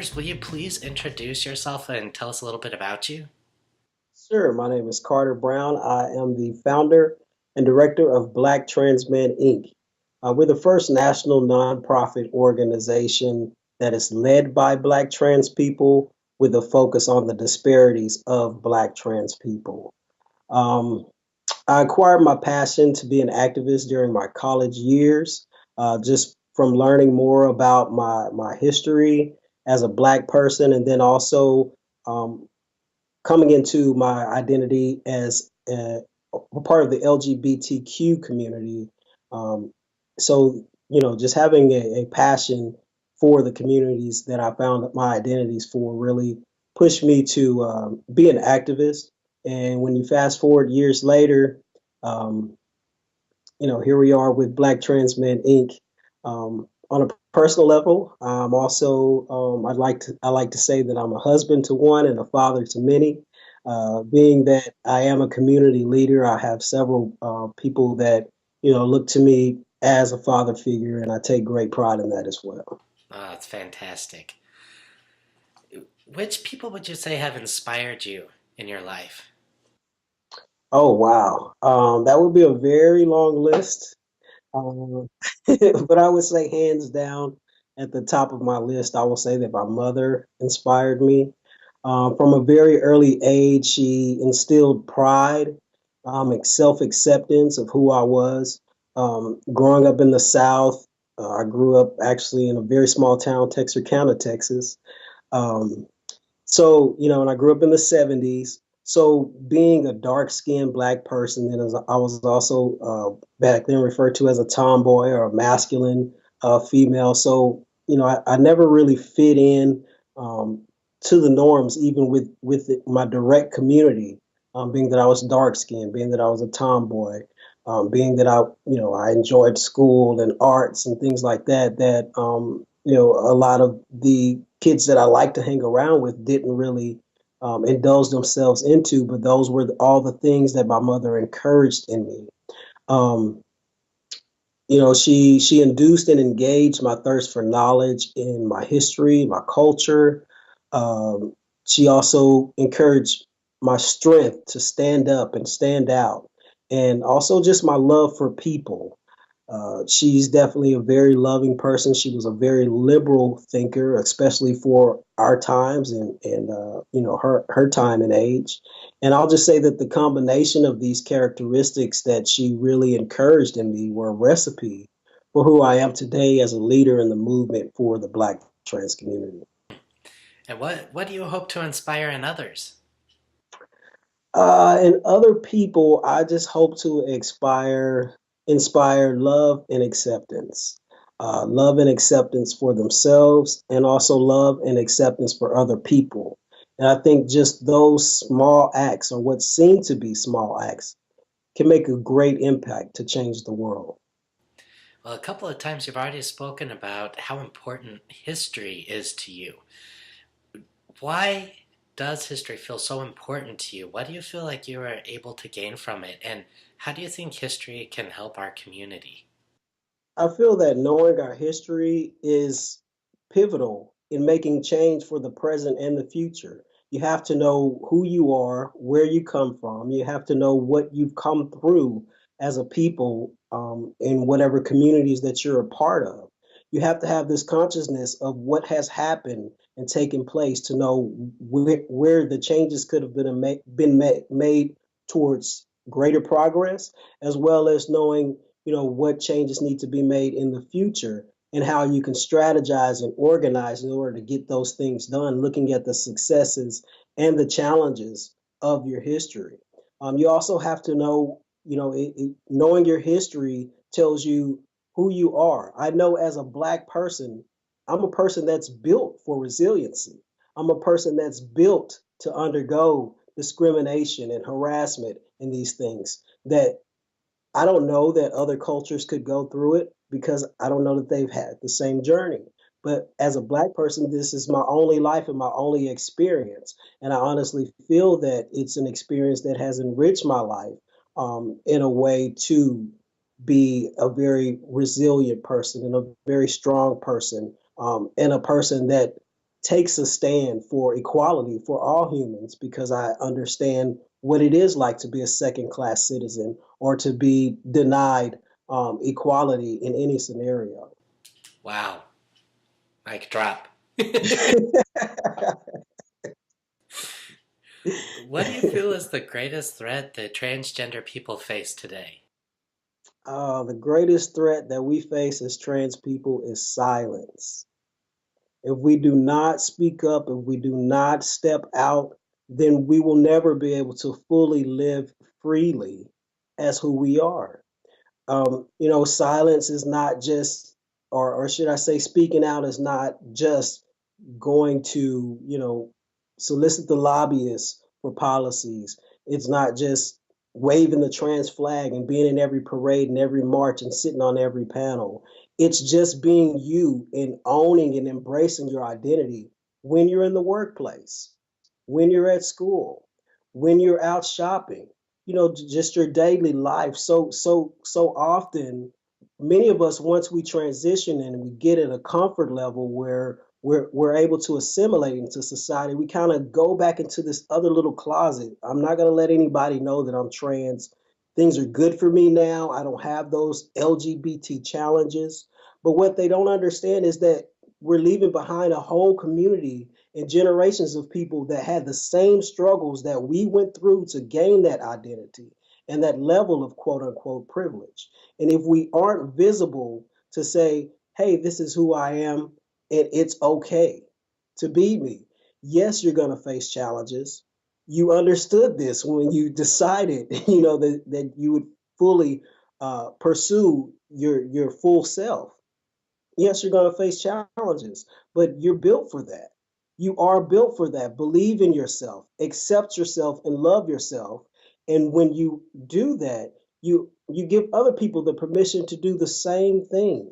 Carter's, will you please introduce yourself and tell us a little bit about you? Sure, my name is Carter Brown. I am the founder and director of Black Trans Men Inc. We're the first national nonprofit organization that is led by Black trans people with a focus on the disparities of Black trans people. Um, I acquired my passion to be an activist during my college years, just from learning more about my history as a Black person, and then also um, coming into my identity as a part of the LGBTQ community. Um, so, just having a passion for the communities that I found my identities for really pushed me to be an activist. And when you fast forward years later, um, here we are with Black Trans Men Inc. On a personal level, I like to say that I'm a husband to one and a father to many. Being that I am a community leader, I have several people that look to me as a father figure, and I take great pride in that as well. Oh, it's fantastic. Which people would you say have inspired you in your life? Oh wow, that would be a very long list. Um, but I would say hands down at the top of my list, I will say that my mother inspired me. From a very early age, she instilled pride, self acceptance of who I was. Growing up in the South, I grew up actually in a very small town, Texarkana, Texas. Um, and I grew up in the 70s. So being a dark-skinned black person, then I was also back then referred to as a tomboy or a masculine female. So, I never really fit in um, to the norms, even with my direct community, being that I was dark-skinned, being that I was a tomboy, being that I enjoyed school and arts and things like that, a lot of the kids that I like to hang around with didn't really indulge themselves into, but those were all the things that my mother encouraged in me. Um, she induced and engaged my thirst for knowledge in my history, my culture. Um, she also encouraged my strength to stand up and stand out, and also just my love for people. She's definitely a very loving person. She was a very liberal thinker, especially for our times and her time and age. And I'll just say that the combination of these characteristics that she really encouraged in me were a recipe for who I am today as a leader in the movement for the Black trans community. And what do you hope to inspire in others? And other people, I just hope to inspire love and acceptance. Love and acceptance for themselves, and also love and acceptance for other people. And I think just those small acts, or what seem to be small acts, can make a great impact to change the world. Well, a couple of times you've already spoken about how important history is to you. Why does history feel so important to you? What do you feel like you are able to gain from it? And how do you think history can help our community? I feel that knowing our history is pivotal in making change for the present and the future. You have to know who you are, where you come from. You have to know what you've come through as a people in whatever communities that you're a part of. You have to have this consciousness of what has happened and taken place to know where the changes could have been made towards greater progress, as well as knowing what changes need to be made in the future and how you can strategize and organize in order to get those things done, looking at the successes and the challenges of your history. You also have to know, knowing your history tells you who you are. I know as a Black person, I'm a person that's built for resiliency. I'm a person that's built to undergo discrimination and harassment and these things that I don't know that other cultures could go through it because I don't know that they've had the same journey. But as a Black person, this is my only life and my only experience. And I honestly feel that it's an experience that has enriched my life in a way to be a very resilient person and a very strong person and a person that takes a stand for equality for all humans because I understand what it is like to be a second class citizen or to be denied equality in any scenario. Wow. Mic drop. What do you feel is the greatest threat that transgender people face today? The greatest threat that we face as trans people is silence. If we do not speak up, if we do not step out, then we will never be able to fully live freely as who we are. Silence is not just, or should I say, speaking out is not just going to, solicit the lobbyists for policies. It's not just waving the trans flag and being in every parade and every march and sitting on every panel. It's just being you and owning and embracing your identity when you're in the workplace, when you're at school, when you're out shopping, just your daily life. So often, many of us, once we transition and we get at a comfort level where we're able to assimilate into society, we kind of go back into this other little closet. I'm not going to let anybody know that I'm trans. Things are good for me now. I don't have those LGBT challenges. But what they don't understand is that we're leaving behind a whole community and generations of people that had the same struggles that we went through to gain that identity and that level of quote unquote privilege. And if we aren't visible to say, hey, this is who I am, and it's okay to be me. Yes, you're going to face challenges. You understood this when you decided, that you would fully pursue your full self. Yes, you're going to face challenges, but you're built for that. You are built for that. Believe in yourself, accept yourself, and love yourself. And when you do that, you give other people the permission to do the same thing.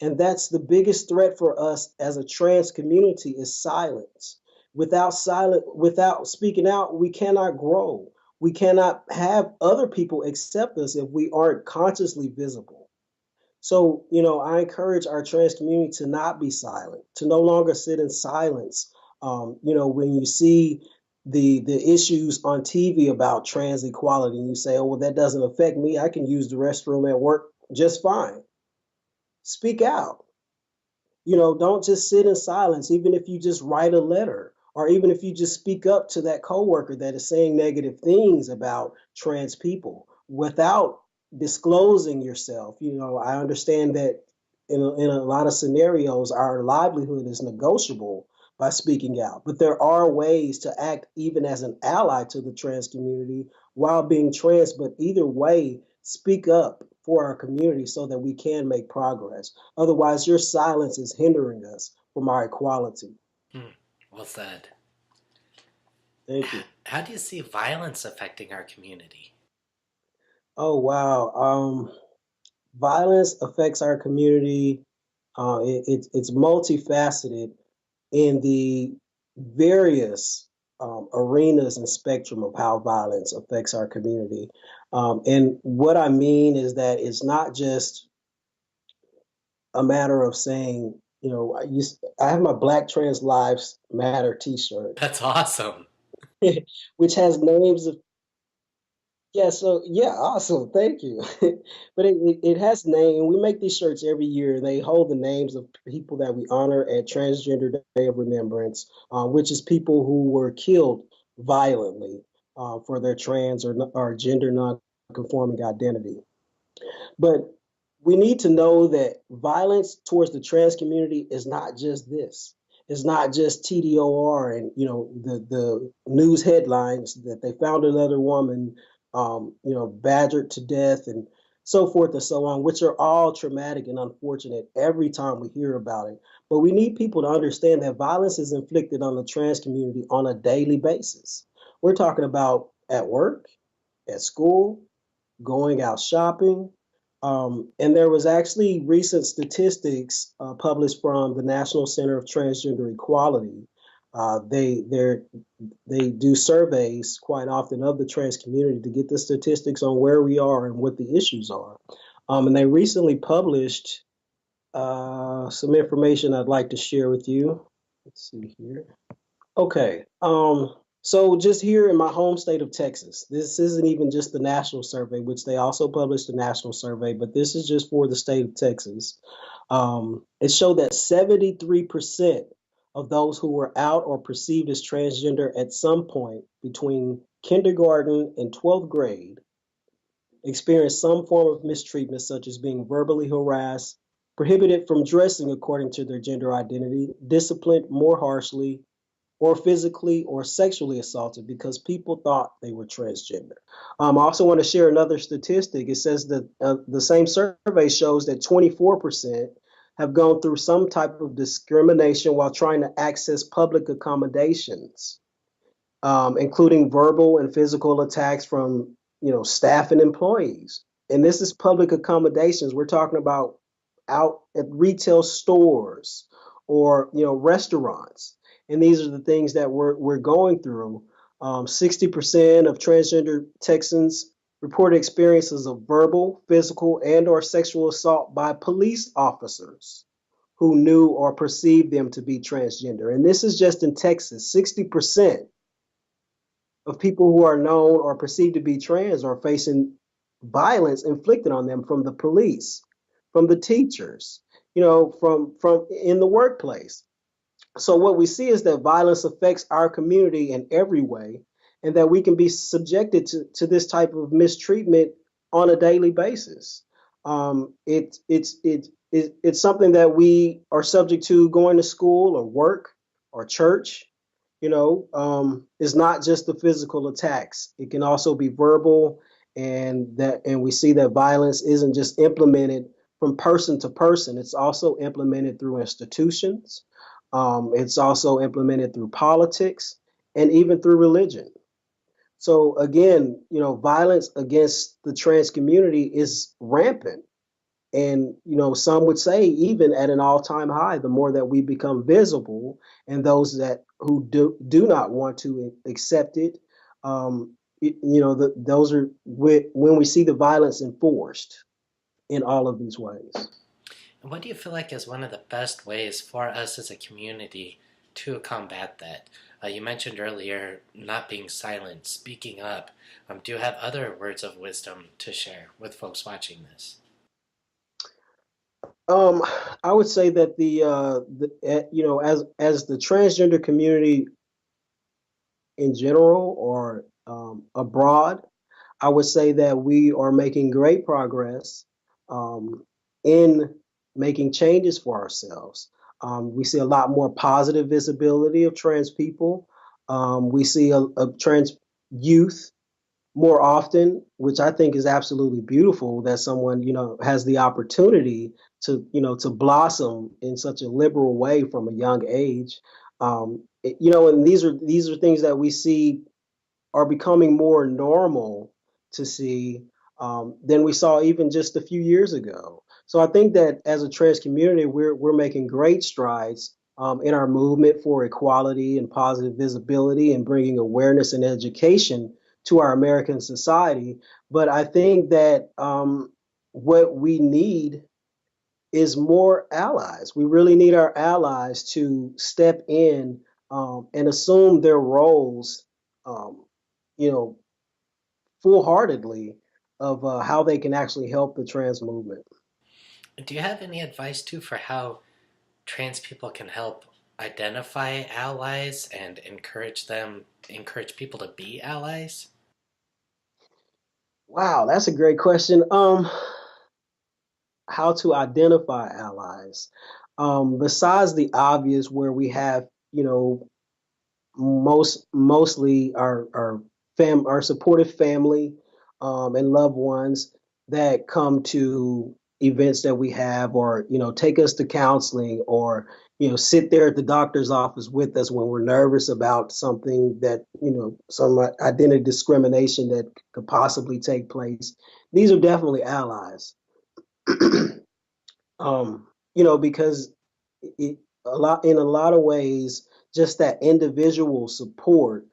And that's the biggest threat for us as a trans community is silence. Without speaking out, we cannot grow. We cannot have other people accept us if we aren't consciously visible. So, I encourage our trans community to not be silent, to no longer sit in silence. When you see the issues on TV about trans equality, and you say, "Oh, well, that doesn't affect me. I can use the restroom at work just fine." Speak out. Don't just sit in silence, even if you just write a letter, or even if you just speak up to that coworker that is saying negative things about trans people without disclosing yourself. I understand that in a lot of scenarios, our livelihood is negotiable by speaking out, but there are ways to act even as an ally to the trans community while being trans. But either way, speak up for our community so that we can make progress. Otherwise, your silence is hindering us from our equality. Hmm. Well said. Thank you. How do you see violence affecting our community? Oh, wow. Violence affects our community. It's multifaceted in the various arenas and spectrum of how violence affects our community. And what I mean is that it's not just a matter of saying, I have my Black Trans Lives Matter T-shirt, That's awesome. which has names of, yeah. So yeah, awesome, thank you. But it has name. We make these shirts every year, and they hold the names of people that we honor at Transgender Day of Remembrance, which is people who were killed violently for their trans or gender non-conforming identity. But we need to know that violence towards the trans community is not just this. It's not just TDOR and the news headlines that they found another woman, badgered to death and so forth and so on, which are all traumatic and unfortunate every time we hear about it. But we need people to understand that violence is inflicted on the trans community on a daily basis. We're talking about at work, at school, going out shopping. And there was actually recent statistics published from the National Center of Transgender Equality. They do surveys quite often of the trans community to get the statistics on where we are and what the issues are. And they recently published some information I'd like to share with you. Let's see here. Okay. So just here in my home state of Texas, this isn't even just the national survey, which they also published the national survey, but this is just for the state of Texas. It showed that 73% of those who were out or perceived as transgender at some point between kindergarten and 12th grade experienced some form of mistreatment, such as being verbally harassed, prohibited from dressing according to their gender identity, disciplined more harshly, or physically or sexually assaulted because people thought they were transgender. I also want to share another statistic. It says that the same survey shows that 24% have gone through some type of discrimination while trying to access public accommodations, including verbal and physical attacks from staff and employees. And this is public accommodations. We're talking about out at retail stores or restaurants. And these are the things that we're going through. 60% of transgender Texans reported experiences of verbal, physical, and/or sexual assault by police officers who knew or perceived them to be transgender. And this is just in Texas. 60% of people who are known or perceived to be trans are facing violence inflicted on them from the police, from the teachers, from in the workplace. So what we see is that violence affects our community in every way, and that we can be subjected to this type of mistreatment on a daily basis. It's something that we are subject to going to school or work or church. It's not just the physical attacks. It can also be verbal, and we see that violence isn't just implemented from person to person. It's also implemented through institutions. It's also implemented through politics and even through religion. So again, violence against the trans community is rampant. And some would say even at an all-time high, the more that we become visible, and those that who do not want to accept it, those are when we see the violence enforced in all of these ways. And what do you feel like is one of the best ways for us as a community to combat that? You mentioned earlier not being silent, speaking up. Do you have other words of wisdom to share with folks watching this? Um, I would say that as the transgender community in general or abroad, I would say that we are making great progress in making changes for ourselves. We see a lot more positive visibility of trans people. We see a trans youth more often, which I think is absolutely beautiful that someone, has the opportunity to blossom in such a liberal way from a young age. And these are things that we see are becoming more normal to see than we saw even just a few years ago. So I think that as a trans community, we're making great strides in our movement for equality and positive visibility and bringing awareness and education to our American society. But I think that what we need is more allies. We really need our allies to step in and assume their roles, um, you know, full heartedly of how they can actually help the trans movement. Do you have any advice too for how trans people can help identify allies and encourage people to be allies? Wow, that's a great question. How to identify allies. Besides the obvious, where we have, mostly our supportive family and loved ones that come to events that we have, or take us to counseling, or sit there at the doctor's office with us when we're nervous about something that some identity discrimination that could possibly take place. These are definitely allies. Because in a lot of ways, just that individual support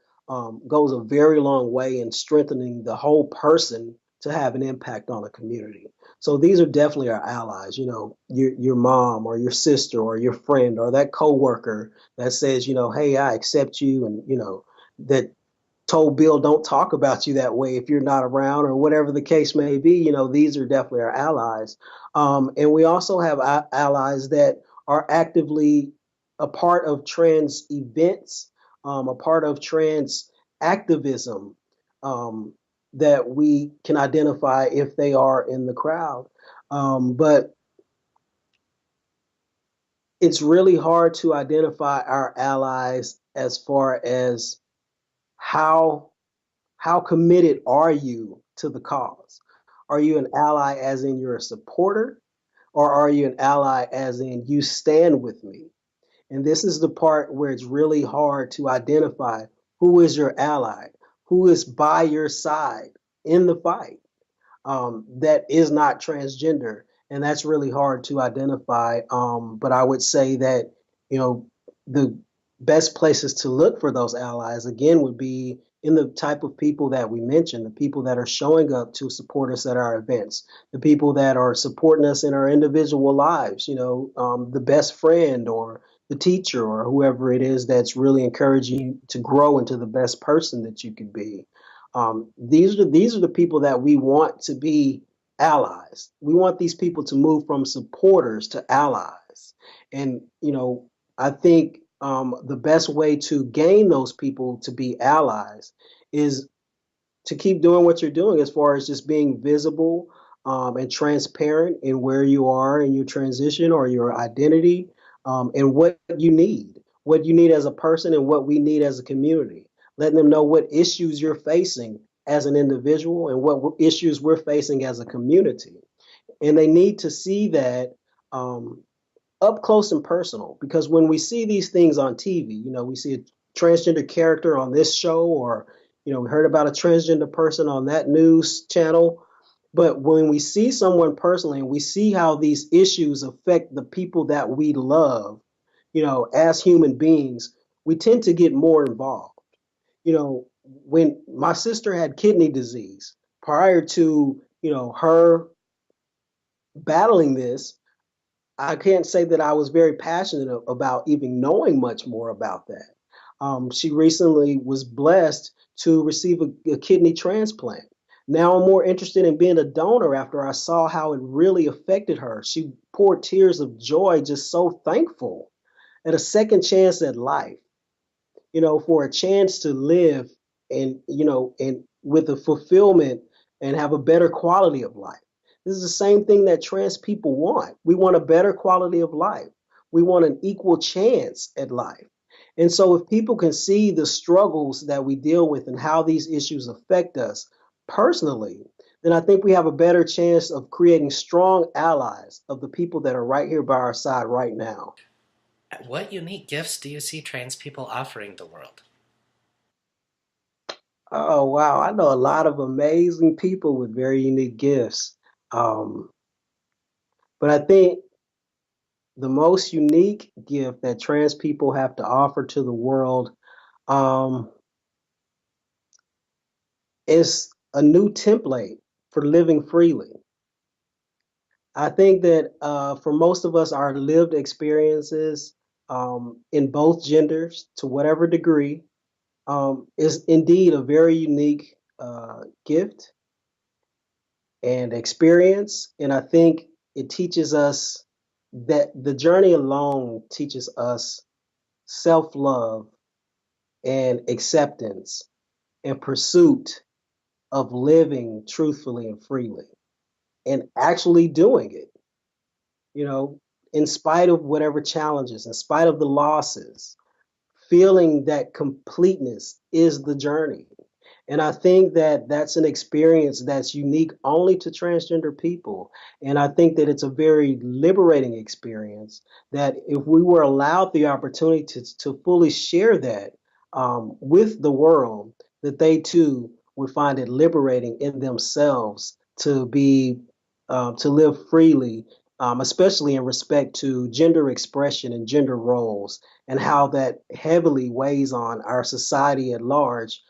goes a very long way in strengthening the whole person to have an impact on a community. So these are definitely our allies, your mom or your sister or your friend or that coworker that says, hey, I accept you, and that told Bill don't talk about you that way if you're not around, or whatever the case may be. These are definitely our allies. And we also have allies that are actively a part of trans events, a part of trans activism, um, that we can identify if they are in the crowd. But it's really hard to identify our allies as far as how how committed are you to the cause? Are you an ally as in you're a supporter, or are you an ally as in you stand with me? And this is the part where it's really hard to identify who is your ally, who is by your side in the fight, that is not transgender. And that's really hard to identify. But I would say that, you know, the best places to look for those allies, again, would be in the type of people that we mentioned, the people that are showing up to support us at our events, the people that are supporting us in our individual lives, the best friend or the teacher or whoever it is that's really encouraging you to grow into the best person that you could be. These are the people that we want to be allies. We want these people to move from supporters to allies. And I think the best way to gain those people to be allies is to keep doing what you're doing, as far as just being visible, and transparent in where you are in your transition or your identity, and what you need as a person and what we need as a community. Letting them know what issues you're facing as an individual and what issues we're facing as a community. And they need to see that, up close and personal, because when we see these things on TV, we see a transgender character on this show, or we heard about a transgender person on that news channel. But when we see someone personally and we see how these issues affect the people that we love, as human beings, we tend to get more involved. When my sister had kidney disease, prior to her battling this, I can't say that I was very passionate about even knowing much more about that. She recently was blessed to receive a kidney transplant. Now I'm more interested in being a donor after I saw how it really affected her. She poured tears of joy, just so thankful at a second chance at life, for a chance to live, and with a fulfillment and have a better quality of life. This is the same thing that trans people want. We want a better quality of life. We want an equal chance at life. And so if people can see the struggles that we deal with and how these issues affect us personally, then I think we have a better chance of creating strong allies of the people that are right here by our side right now. What unique gifts do you see trans people offering the world? Oh, wow. I know a lot of amazing people with very unique gifts. Um, but I think the most unique gift that trans people have to offer to the world, um, is a new template for living freely. I think that, for most of us, our lived experiences, in both genders, to whatever degree, is indeed a very unique gift and experience. And I think it teaches us that the journey alone teaches us self love and acceptance and pursuit of living truthfully and freely and actually doing it, you know, in spite of whatever challenges, in spite of the losses, feeling that completeness is the journey. And I think that that's an experience that's unique only to transgender people. And I think that it's a very liberating experience that if we were allowed the opportunity to fully share that, with the world, that they too would find it liberating in themselves to be, to live freely, especially in respect to gender expression and gender roles, and how that heavily weighs on our society at large.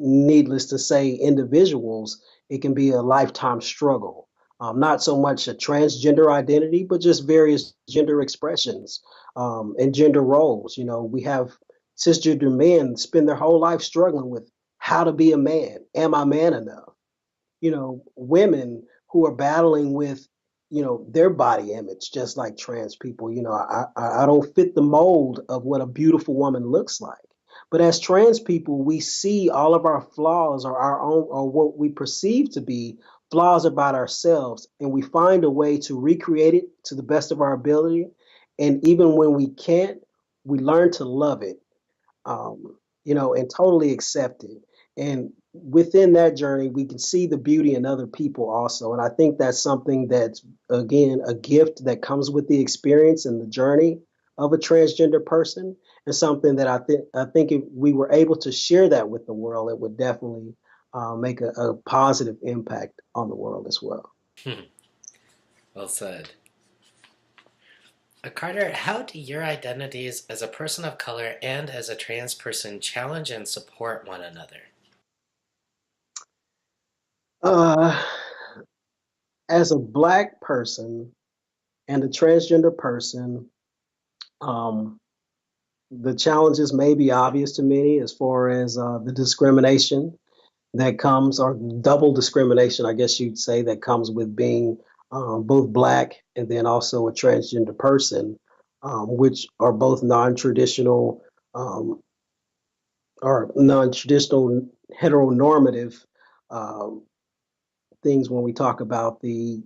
needless to say, individuals, it can be a lifetime struggle. Not so much a transgender identity, but just various gender expressions and gender roles. You know, we have cisgender men spend their whole life struggling with how to be a man. Am I man enough? You know, women who are battling with, you know, their body image, just like trans people. You know, I don't fit the mold of what a beautiful woman looks like. But as trans people, we see all of our flaws or our own, or what we perceive to be flaws about ourselves, and we find a way to recreate it to the best of our ability. And even when we can't, we learn to love it, you know, and totally accept it. And within that journey, we can see the beauty in other people also. And I think that's something that's, again, a gift that comes with the experience and the journey of a transgender person, and something that I think if we were able to share that with the world, it would definitely make a positive impact on the world as well. Well said. Carter, how do your identities as a person of color and as a trans person challenge and support one another? Uh, as a Black person and a transgender person, um, the challenges may be obvious to many as far as the discrimination that comes, or double discrimination, I guess you'd say, that comes with being both Black and then also a transgender person, which are both non-traditional um, or non-traditional heteronormative um, things when we talk about the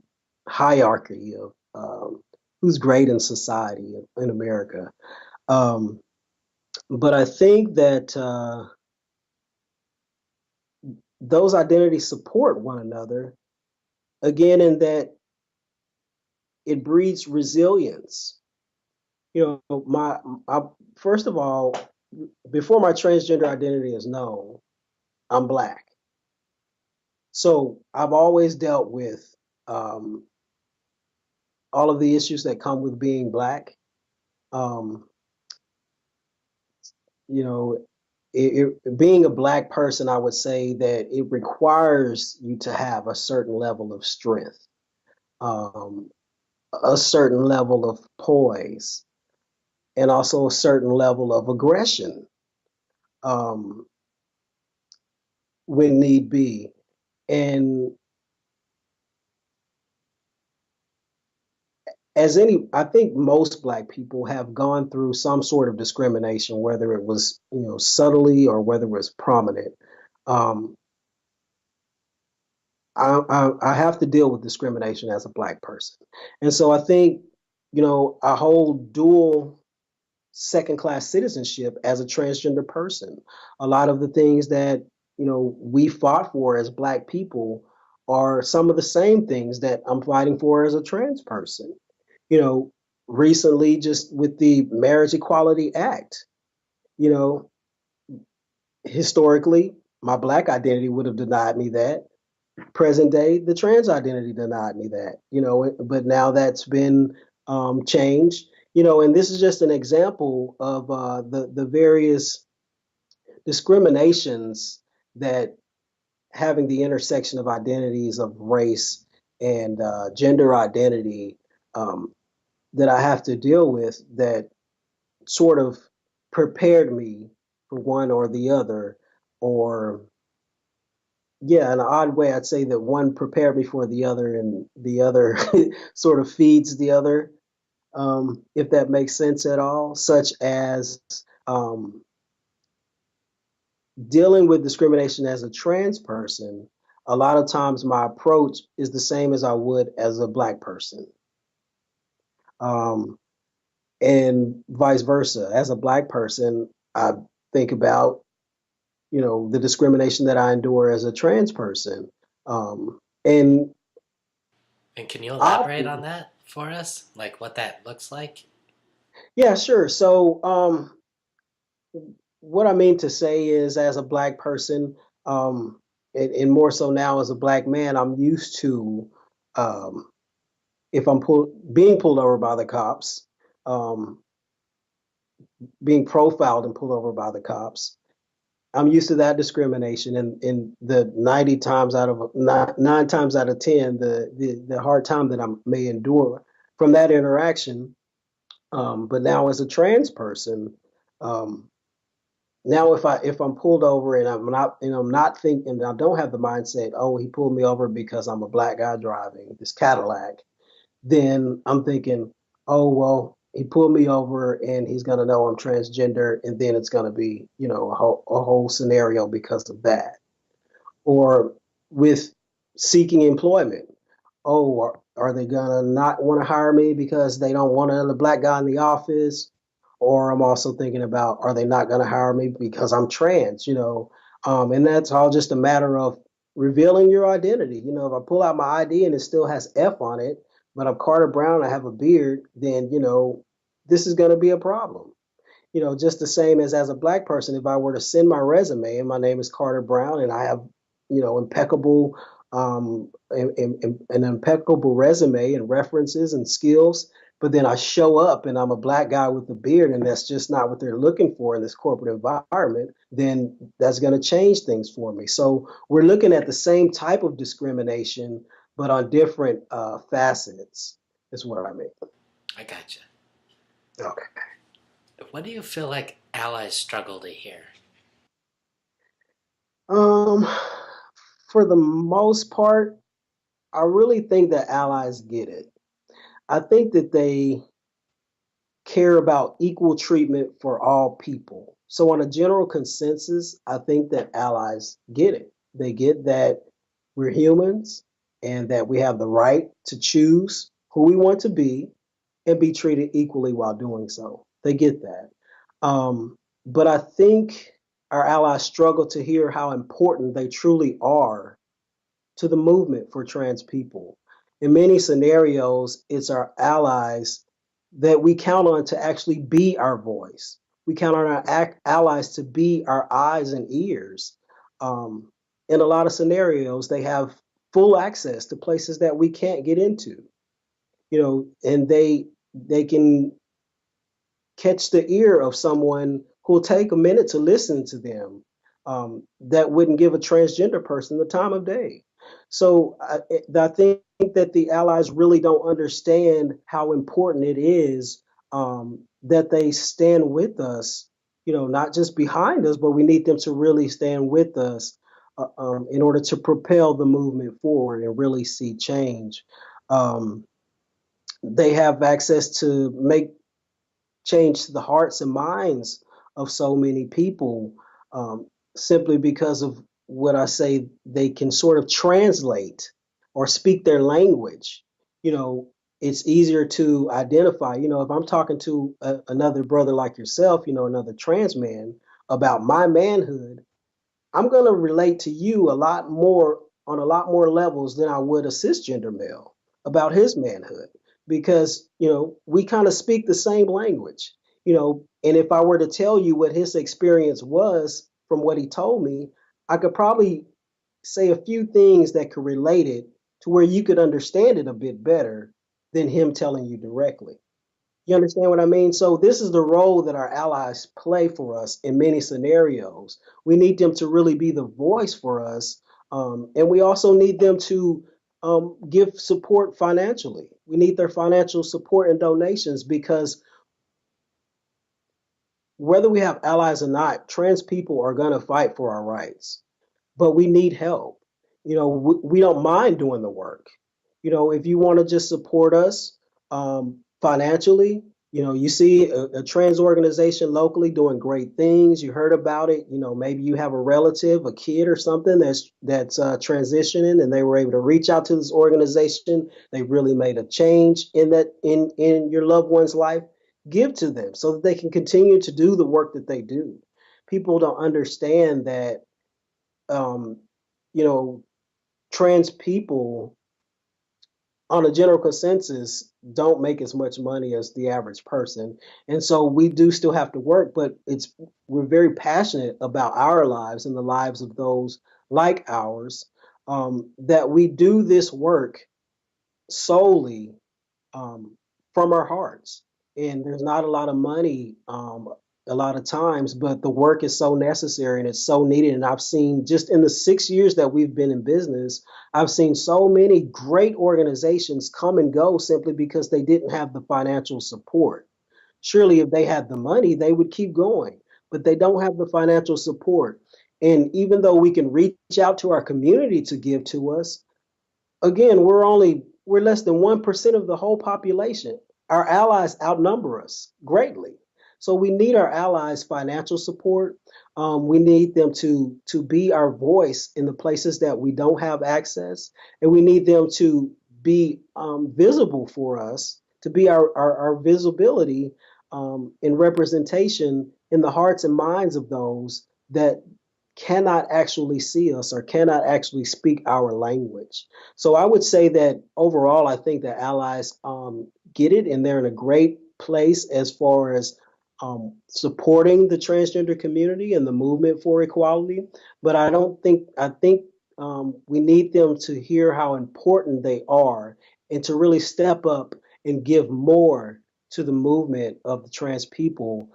hierarchy of who's great in society in America. Um, but I think that those identities support one another, again, in that it breeds resilience. You know, first of all, before my transgender identity is known, I'm Black. So I've always dealt with um, all of the issues that come with being Black. Um, you know, being a Black person, I would say that it requires you to have a certain level of strength, um, a certain level of poise, and also a certain level of aggression um, when need be. And I think most Black people have gone through some sort of discrimination, whether it was, you know, subtly or whether it was prominent. Um, I have to deal with discrimination as a Black person. And so I think, you know, I hold dual second class citizenship as a transgender person. A lot of the things that, you know, we fought for as Black people are some of the same things that I'm fighting for as a trans person. You know, recently, just with the Marriage Equality Act, you know, historically, my Black identity would have denied me that. Present day, the trans identity denied me that, you know, but now that's been changed, you know, and this is just an example of the various discriminations that having the intersection of identities of race and gender identity um, that I have to deal with, that sort of prepared me for one or the other, or yeah, in an odd way, I'd say that one prepared me for the other, and the other sort of feeds the other, if that makes sense at all. Such as um, dealing with discrimination as a trans person, a lot of times my approach is the same as I would as a Black person, um, and vice versa. As a Black person, I think about, you know, the discrimination that I endure as a trans person. And And can you elaborate on oddly, that for us? Like what that looks like? yeah, sure. So, what I mean to say is, as a Black person, and more so now as a Black man, I'm used to, um, if being pulled over by the cops, um, being profiled and pulled over by the cops. I'm used to that discrimination, and in the 90 times out of nine times out of 10, the hard time that I may endure from that interaction. But now as a trans person, um, now if I'm pulled over and I'm not thinking, I don't have the mindset, oh, he pulled me over because I'm a black guy driving this Cadillac, then I'm thinking, oh, well, he pulled me over and he's going to know I'm transgender. And then it's going to be, a whole scenario because of that. Or with seeking employment. Oh, are they going to not want to hire me because they don't want another black guy in the office? Or I'm also thinking about, are they not going to hire me because I'm trans, and that's all just a matter of revealing your identity. If I pull out my ID and it still has F on it, but I'm Carter Brown, I have a beard, then, this is going to be a problem. Just the same as a black person, if I were to send my resume and my name is Carter Brown and I have, impeccable, an impeccable resume and references and skills, but then I show up and I'm a black guy with a beard and that's just not what they're looking for in this corporate environment, then that's going to change things for me. So we're looking at the same type of discrimination, but on different facets, is what I mean. I gotcha. Okay. What do you feel like allies struggle to hear? Um, for the most part, I really think that allies get it. I think that they care about equal treatment for all people. So, on a general consensus, I think that allies get it. They get that we're humans and that we have the right to choose who we want to be and be treated equally while doing so. They get that. But I think our allies struggle to hear how important they truly are to the movement for trans people. In many scenarios, it's our allies that we count on to actually be our voice. We count on our allies to be our eyes and ears. Um, in a lot of scenarios, they have full access to places that we can't get into, and they can catch the ear of someone who'll take a minute to listen to them, that wouldn't give a transgender person the time of day. So I think that the allies really don't understand how important it is, that they stand with us, not just behind us, but we need them to really stand with us, in order to propel the movement forward and really see change. Um, they have access to make changed the hearts and minds of so many people, simply because of what I say, they can sort of translate or speak their language. You know, it's easier to identify. If I'm talking to another brother like yourself, another trans man about my manhood, I'm going to relate to you a lot more on a lot more levels than I would a cisgender male about his manhood, because, we kind of speak the same language, and if I were to tell you what his experience was from what he told me, I could probably say a few things that could relate it to where you could understand it a bit better than him telling you directly. You understand what I mean? So this is the role that our allies play for us in many scenarios. We need them to really be the voice for us, and we also need them to, give support financially. We need their financial support and donations because whether we have allies or not, trans people are going to fight for our rights, but we need help. We don't mind doing the work. If you want to just support us, financially, you see a trans organization locally doing great things. You heard about it. Maybe you have a relative, a kid or something that's transitioning, and they were able to reach out to this organization. They really made a change in your loved one's life. Give to them so that they can continue to do the work that they do. People don't understand that, um, you know, trans people on a general consensus don't make as much money as the average person. And so we do still have to work, but we're very passionate about our lives and the lives of those like ours, that we do this work solely, um, from our hearts. And there's not a lot of money, a lot of times, but the work is so necessary and it's so needed. And I've seen just in the 6 years that we've been in business, I've seen so many great organizations come and go simply because they didn't have the financial support. Surely, if they had the money, they would keep going, but they don't have the financial support. And even though we can reach out to our community to give to us, again, we're less than 1% of the whole population. Our allies outnumber us greatly. So we need our allies' financial support. We need them to be our voice in the places that we don't have access, and we need them to be visible for us, to be our visibility and representation in the hearts and minds of those that cannot actually see us or cannot actually speak our language. So I would say that overall, I think that allies get it and they're in a great place as far as supporting the transgender community and the movement for equality. But I think we need them to hear how important they are and to really step up and give more to the movement of the trans people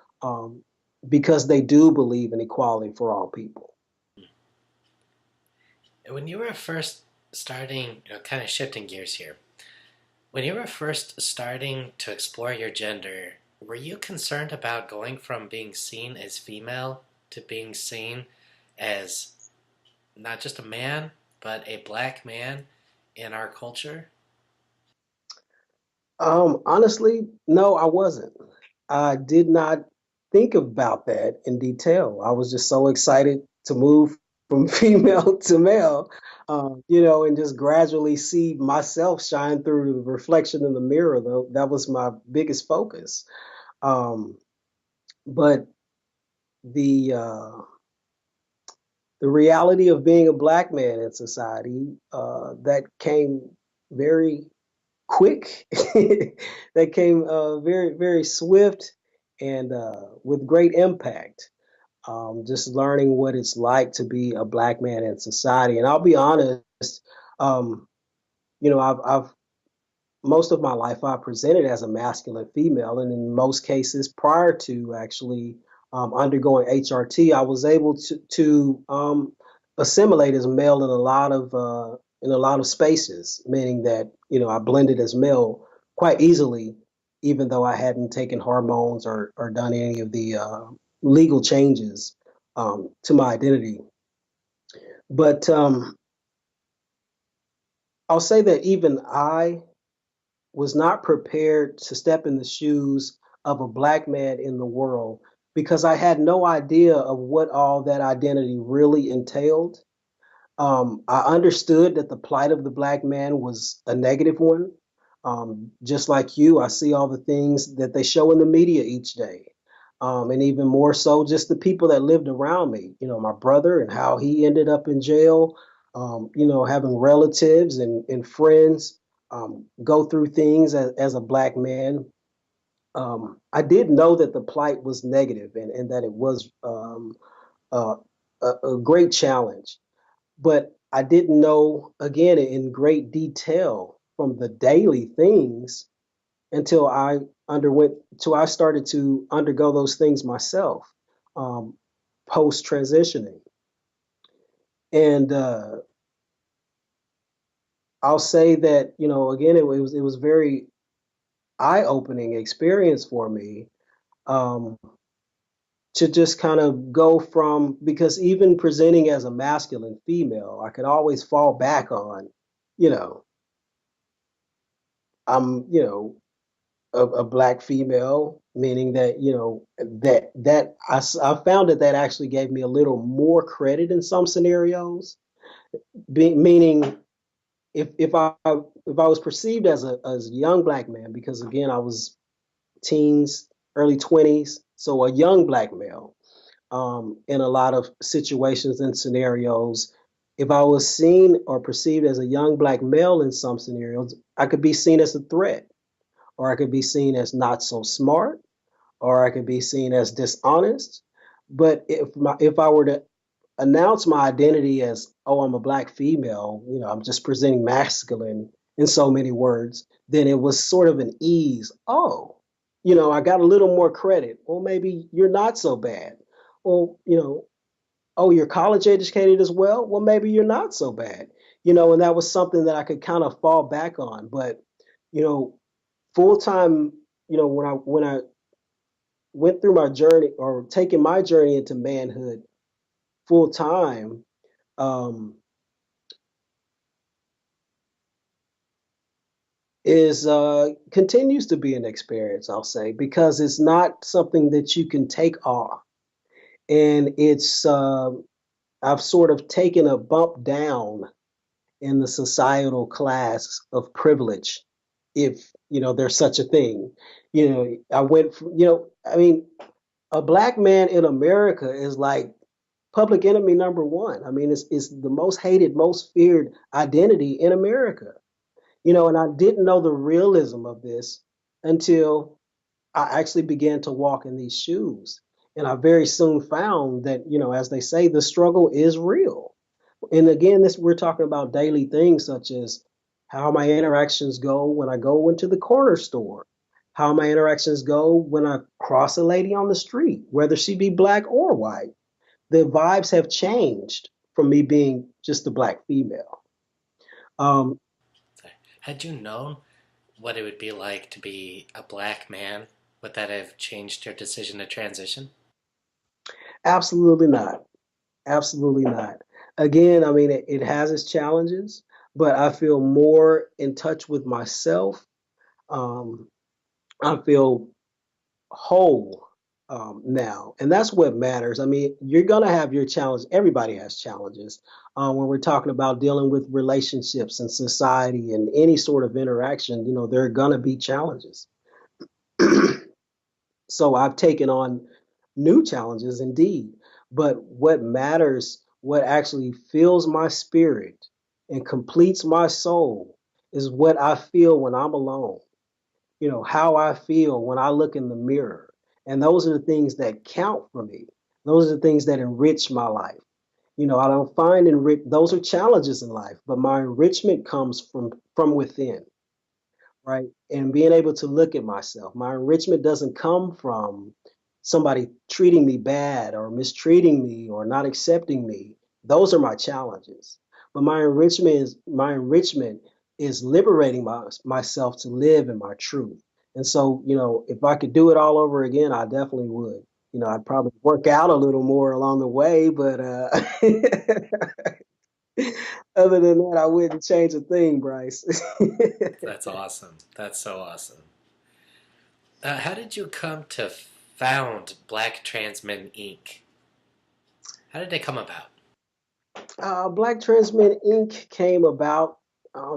because they do believe in equality for all people. When you were first starting, kind of shifting gears here, when you were first starting to explore your gender, were you concerned about going from being seen as female to being seen as not just a man, but a black man in our culture? Honestly, no, I wasn't. I did not think about that in detail. I was just so excited to move from female to male, and just gradually see myself shine through the reflection in the mirror. Though that was my biggest focus. Um, but the uh, the reality of being a black man in society that came very quick, that came very, very swift and with great impact. Just learning what it's like to be a black man in society. And I'll be honest, um, I've most of my life I presented as a masculine female, and in most cases, prior to actually undergoing HRT, I was able to assimilate as male in a lot of spaces, meaning that I blended as male quite easily, even though I hadn't taken hormones or done any of the legal changes to my identity. But I'll say that even I was not prepared to step in the shoes of a black man in the world because I had no idea of what all that identity really entailed. I understood that the plight of the black man was a negative one. Just like you, I see all the things that they show in the media each day. And even more so, just the people that lived around me, my brother and how he ended up in jail, having relatives and friends go through things as a black man. I did know that the plight was negative and that it was uh, a great challenge, but I didn't know, again, in great detail from the daily things until I started to undergo those things myself um, post transitioning. And I'll say that, again, it was very eye opening experience for me um, to just kind of go from, because even presenting as a masculine female, I could always fall back on, you know, I'm, a black female, meaning that, I found that actually gave me a little more credit in some scenarios, meaning if I was perceived as a young black man, because again, I was teens, early 20s, so a young black male in a lot of situations and scenarios. If I was seen or perceived as a young black male in some scenarios, I could be seen as a threat, or I could be seen as not so smart, or I could be seen as dishonest. But if I were to announce my identity as, oh, I'm a black female, I'm just presenting masculine in so many words, then it was sort of an ease. Oh, I got a little more credit. Well, maybe you're not so bad. Well, oh, you're college educated as well. Well, maybe you're not so bad. And that was something that I could kind of fall back on. But, you know, full time, when I went through my journey or taking my journey into manhood full time, um, is continues to be an experience, I'll say, because it's not something that you can take off. And it's I've sort of taken a bump down in the societal class of privilege, if there's such a thing. I went from, I mean, a black man in America is like public enemy number one. I mean, it's the most hated, most feared identity in America. And I didn't know the realism of this until I actually began to walk in these shoes. And I very soon found that, as they say, the struggle is real. And again, this we're talking about daily things such as how my interactions go when I go into the corner store, how my interactions go when I cross a lady on the street, whether she be black or white. The vibes have changed from me being just a black female. Um, Had you known what it would be like to be a black man, would that have changed your decision to transition? Absolutely not. Absolutely not. Again, I mean, it has its challenges, but I feel more in touch with myself. Um, I feel whole now, and that's what matters. I mean, you're gonna have your challenge. Everybody has challenges when we're talking about dealing with relationships and society and any sort of interaction. There are gonna be challenges. So I've taken on new challenges indeed. But what matters, what actually fills my spirit and completes my soul, is what I feel when I'm alone. How I feel when I look in the mirror. And those are the things that count for me. Those are the things that enrich my life. I don't find those are challenges in life, but my enrichment comes from within, right? And being able to look at myself. My enrichment doesn't come from somebody treating me bad or mistreating me or not accepting me. Those are my challenges. But my enrichment is liberating myself to live in my truth. And so, if I could do it all over again, I definitely would. I'd probably work out a little more along the way, but other than that, I wouldn't change a thing, Bryce. That's awesome. That's so awesome. How did you come to found Black Transmen Inc.? How did they come about? Black Transmen Inc. came about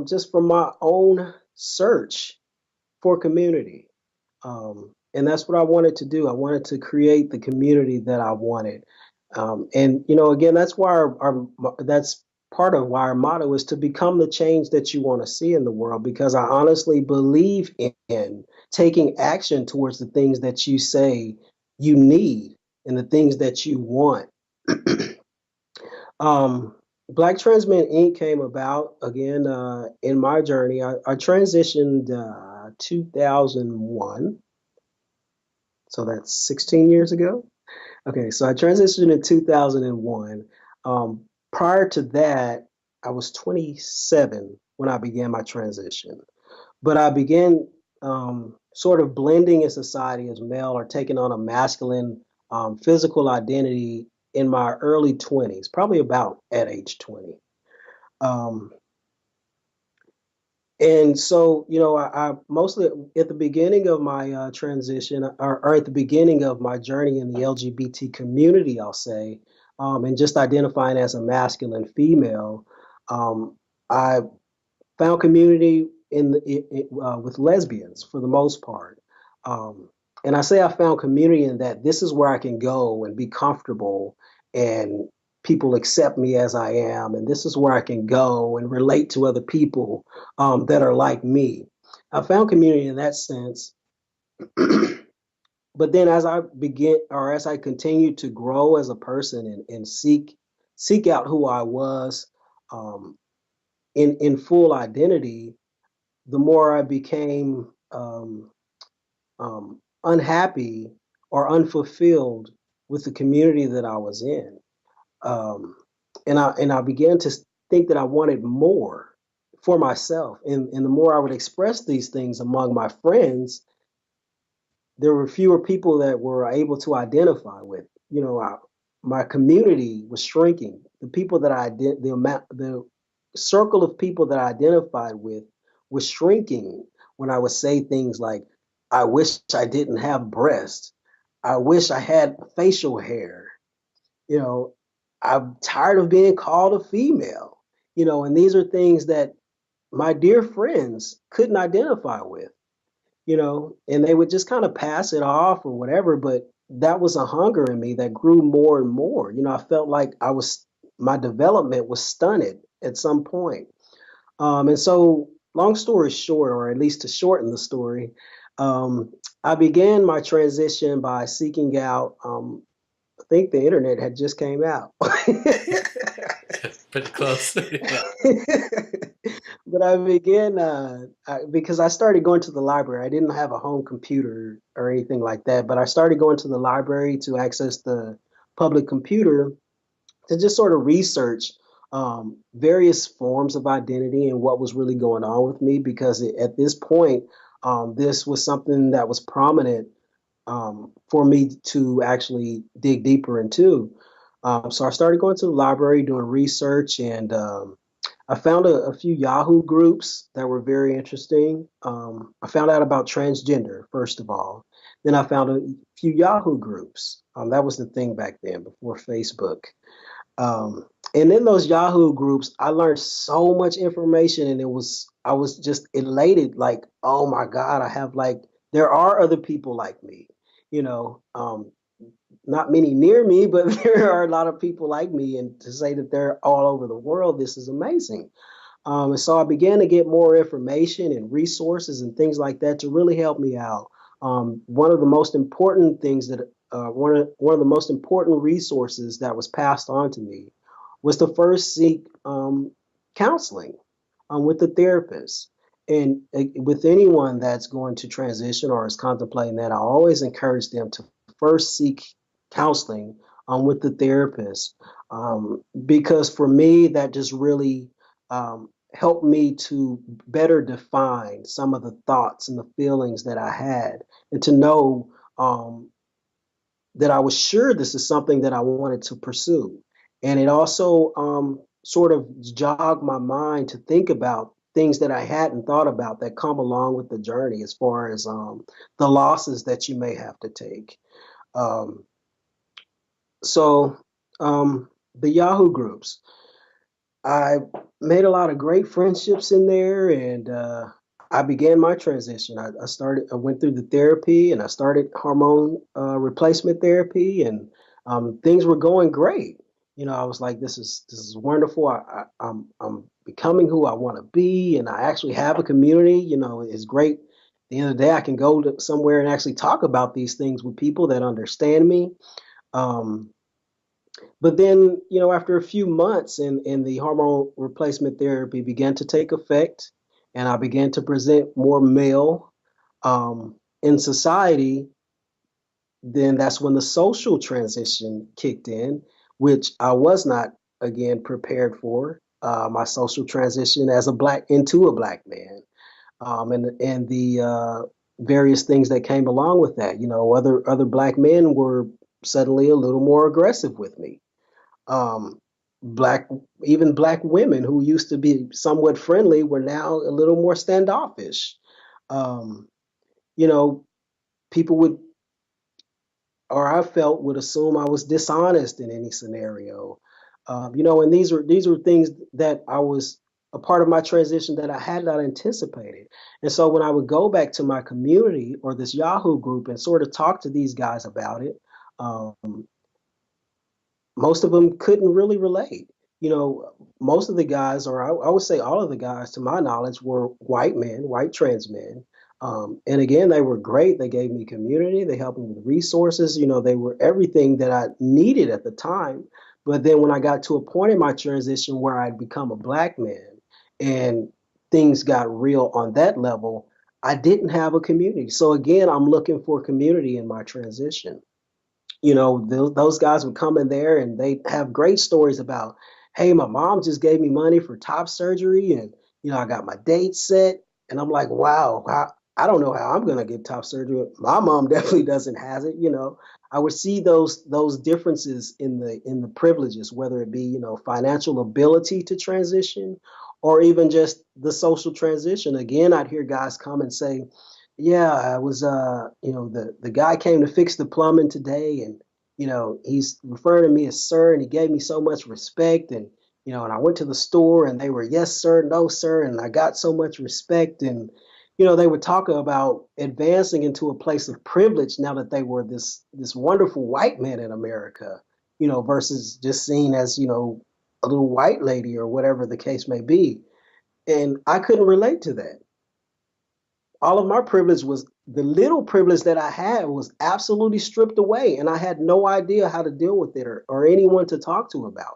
just from my own search for community. And that's what I wanted to do. I wanted to create the community that I wanted. And, again, that's why that's part of why our motto is to become the change that you want to see in the world, because I honestly believe in taking action towards the things that you say you need and the things that you want. Um, Black Trans Men Inc. came about again in my journey. I transitioned 2001, so that's 16 years ago. Okay, so I transitioned in 2001. Prior to that, I was 27 when I began my transition, but I began sort of blending in society as male or taking on a masculine physical identity in my early 20s, probably about at age 20. Um, and so, I mostly at the beginning of my transition or at the beginning of my journey in the LGBT community, I'll say, and just identifying as a masculine female, um, I found community with lesbians for the most part. Um, and I say I found community in that this is where I can go and be comfortable and people accept me as I am. And this is where I can go and relate to other people that are like me. I found community in that sense. But then as I continued to grow as a person and seek out who I was um, in full identity, the more I became unhappy or unfulfilled with the community that I was in. Um, and I began to think that I wanted more for myself. And the more I would express these things among my friends, there were fewer people that were able to identify with. My community was shrinking. The people that I did, the circle of people that I identified with was shrinking when I would say things like, "I wish I didn't have breasts. I wish I had facial hair." You know, I'm tired of being called a female. And these are things that my dear friends couldn't identify with, and they would just kind of pass it off or whatever. But that was a hunger in me that grew more and more. I felt like my development was stunted at some point. And so, long story short, or at least to shorten the story, um, I began my transition by seeking out. I think the internet had just came out. Pretty close. Yeah. But I began because I started going to the library. I didn't have a home computer or anything like that, but I started going to the library to access the public computer to just sort of research various forms of identity and what was really going on with me. Because at this point, this was something that was prominent for me to actually dig deeper into. So I started going to the library, doing research, and I found a few Yahoo groups that were very interesting. I found out about transgender, first of all. Then I found a few Yahoo groups. That was the thing back then, before Facebook. And in those Yahoo groups, I learned so much information, and I was just elated, like, oh my God, there are other people like me, you know. Not many near me, but there are a lot of people like me, and to say that they're all over the world, this is amazing. And so I began to get more information and resources and things like that to really help me out. One of the most important things that one of the most important resources that was passed on to me was to first seek counseling with the therapist. And with anyone that's going to transition or is contemplating that, I always encourage them to first seek counseling with the therapist, because for me, that just really helped me to better define some of the thoughts and the feelings that I had, and to know that I was sure this is something that I wanted to pursue. And it also sort of jogged my mind to think about things that I hadn't thought about that come along with the journey, as far as the losses that you may have to take. Um, so, the Yahoo groups, I made a lot of great friendships in there, and I began my transition. I went through the therapy, and I started hormone replacement therapy, and things were going great. I was like, this is wonderful. I'm becoming who I want to be, and I actually have a community. It's great. At the end of the day, I can go to somewhere and actually talk about these things with people that understand me. Um, but then, after a few months, and the hormone replacement therapy began to take effect, and I began to present more male in society, then that's when the social transition kicked in, which I was not, again, prepared for. My social transition as into a black man, and the various things that came along with that. Other black men were suddenly a little more aggressive with me. um, black Even black women who used to be somewhat friendly were now a little more standoffish. Um, you know, People would, or I felt, would assume I was dishonest in any scenario. And these were things that I was a part of my transition that I had not anticipated. And so when I would go back to my community or this Yahoo group and sort of talk to these guys about it, um, most of them couldn't really relate. Most of the guys, or I would say all of the guys, to my knowledge, were white men, white trans men. And again, they were great. They gave me community. They helped me with resources. They were everything that I needed at the time. But then when I got to a point in my transition where I'd become a black man and things got real on that level, I didn't have a community. So again, I'm looking for community in my transition. Those guys would come in there and they have great stories about, hey, my mom just gave me money for top surgery, and I got my date set, and I'm like, wow, I don't know how I'm gonna get top surgery. My mom definitely doesn't have it. I would see those differences in the privileges, whether it be financial ability to transition, or even just the social transition. Again, I'd hear guys come and say, yeah, I was the guy came to fix the plumbing today, and he's referring to me as sir, and he gave me so much respect, and and I went to the store and they were yes sir, no sir, and I got so much respect, and they were talking about advancing into a place of privilege now that they were this wonderful white man in America, versus just seen as, a little white lady or whatever the case may be. And I couldn't relate to that. All of my privilege was the little privilege that I had was absolutely stripped away, and I had no idea how to deal with it, or anyone to talk to about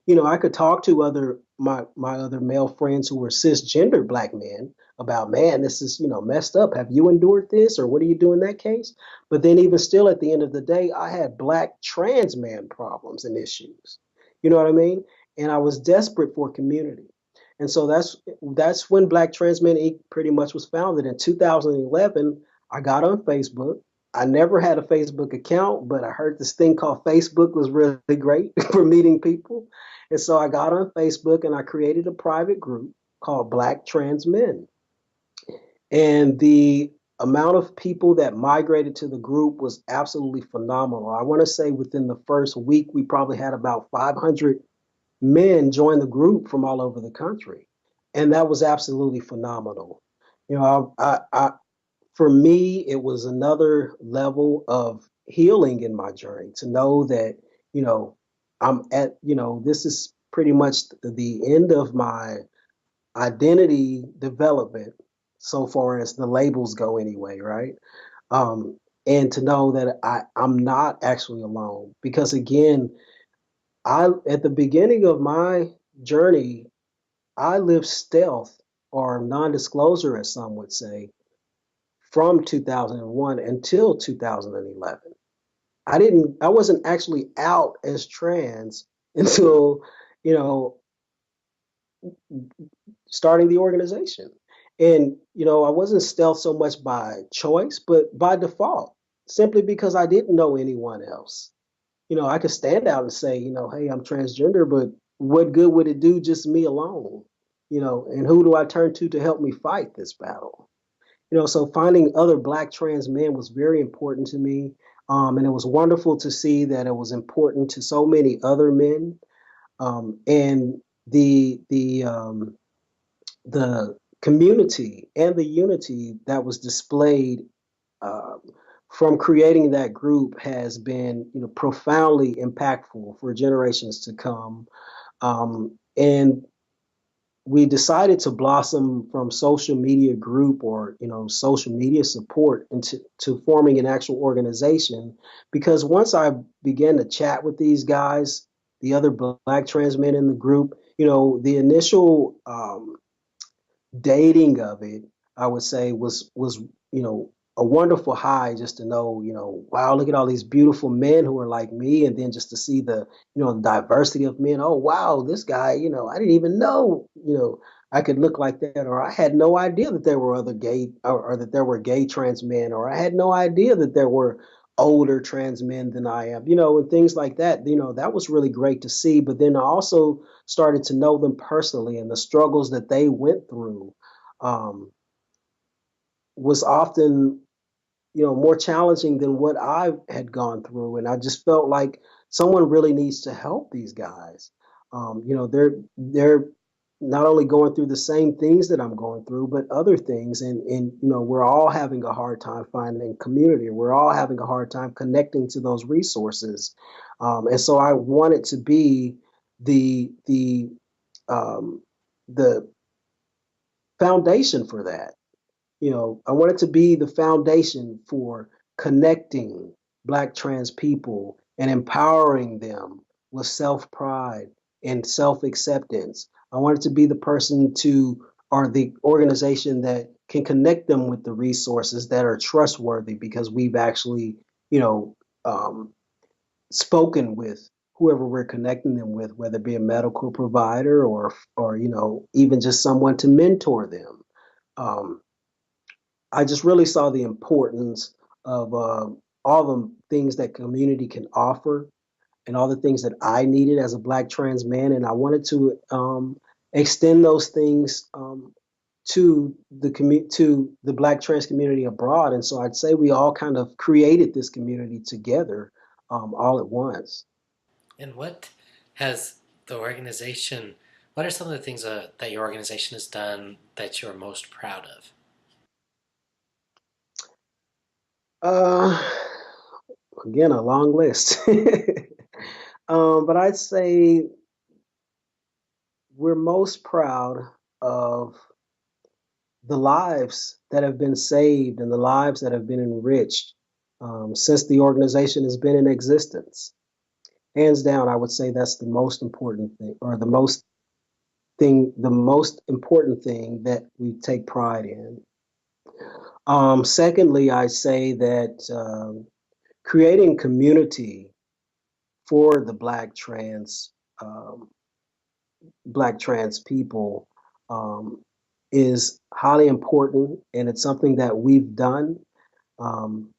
it. I could talk to my other male friends who were cisgender black men about, man, this is messed up. Have you endured this, or what do you do in that case? But then even still, at the end of the day, I had black trans man problems and issues. You know what I mean? And I was desperate for community. And so that's when Black Trans Men Inc. pretty much was founded in 2011. I got on Facebook. I never had a Facebook account, but I heard this thing called Facebook was really great for meeting people. And so I got on Facebook and I created a private group called Black Trans Men. And the amount of people that migrated to the group was absolutely phenomenal. I want to say within the first week, we probably had about 500 men join the group from all over the country. And that was absolutely phenomenal. For me, it was another level of healing in my journey to know that, you know, this is pretty much the end of my identity development so far as the labels go anyway, right? And to know that I'm not actually alone. Because again, at the beginning of my journey, I lived stealth or non-disclosure, as some would say, from 2001 until 2011. I wasn't actually out as trans until, you know, starting the organization. And, I wasn't stealth so much by choice, but by default, simply because I didn't know anyone else. I could stand out and say, hey, I'm transgender, but what good would it do just me alone? And who do I turn to help me fight this battle? So finding other Black trans men was very important to me. And it was wonderful to see that it was important to so many other men. And the community and the unity that was displayed uh, from creating that group has been, profoundly impactful for generations to come. And we decided to blossom from social media group or social media support into forming an actual organization, because once I began to chat with these guys, the other Black trans men in the group, the initial dating of it, I would say, was a wonderful high, just to know, wow, look at all these beautiful men who are like me, and then just to see the the diversity of men. Oh wow, this guy, I didn't even know I could look like that, or I had no idea that there were other gay, or that there were gay trans men, or I had no idea that there were older trans men than I am, and things like that. That was really great to see. But then I also started to know them personally, and the struggles that they went through um, was often, more challenging than what I had gone through. And I just felt like someone really needs to help these guys. They're not only going through the same things that I'm going through, but other things. And we're all having a hard time finding community. We're all having a hard time connecting to those resources. And so I wanted to be the um, the foundation for that. I want it to be the foundation for connecting Black trans people and empowering them with self pride and self acceptance. I want it to be the person or the organization that can connect them with the resources that are trustworthy because we've actually, you know, um, spoken with whoever we're connecting them with, whether it be a medical provider or even just someone to mentor them. Um, I just really saw the importance of all the things that community can offer and all the things that I needed as a Black trans man, and I wanted to extend those things to the Black trans community abroad. And so I'd say we all kind of created this community together, all at once. And what has the organization, what are some of the things that your organization has done that you're most proud of? Uh, Again, a long list. But I'd say we're most proud of the lives that have been saved and the lives that have been enriched since the organization has been in existence. Hands down, I would say that's the most important thing, or the most important thing that we take pride in. Secondly, I say that creating community for the um, Black trans people um, is highly important, and it's something that we've done. Um,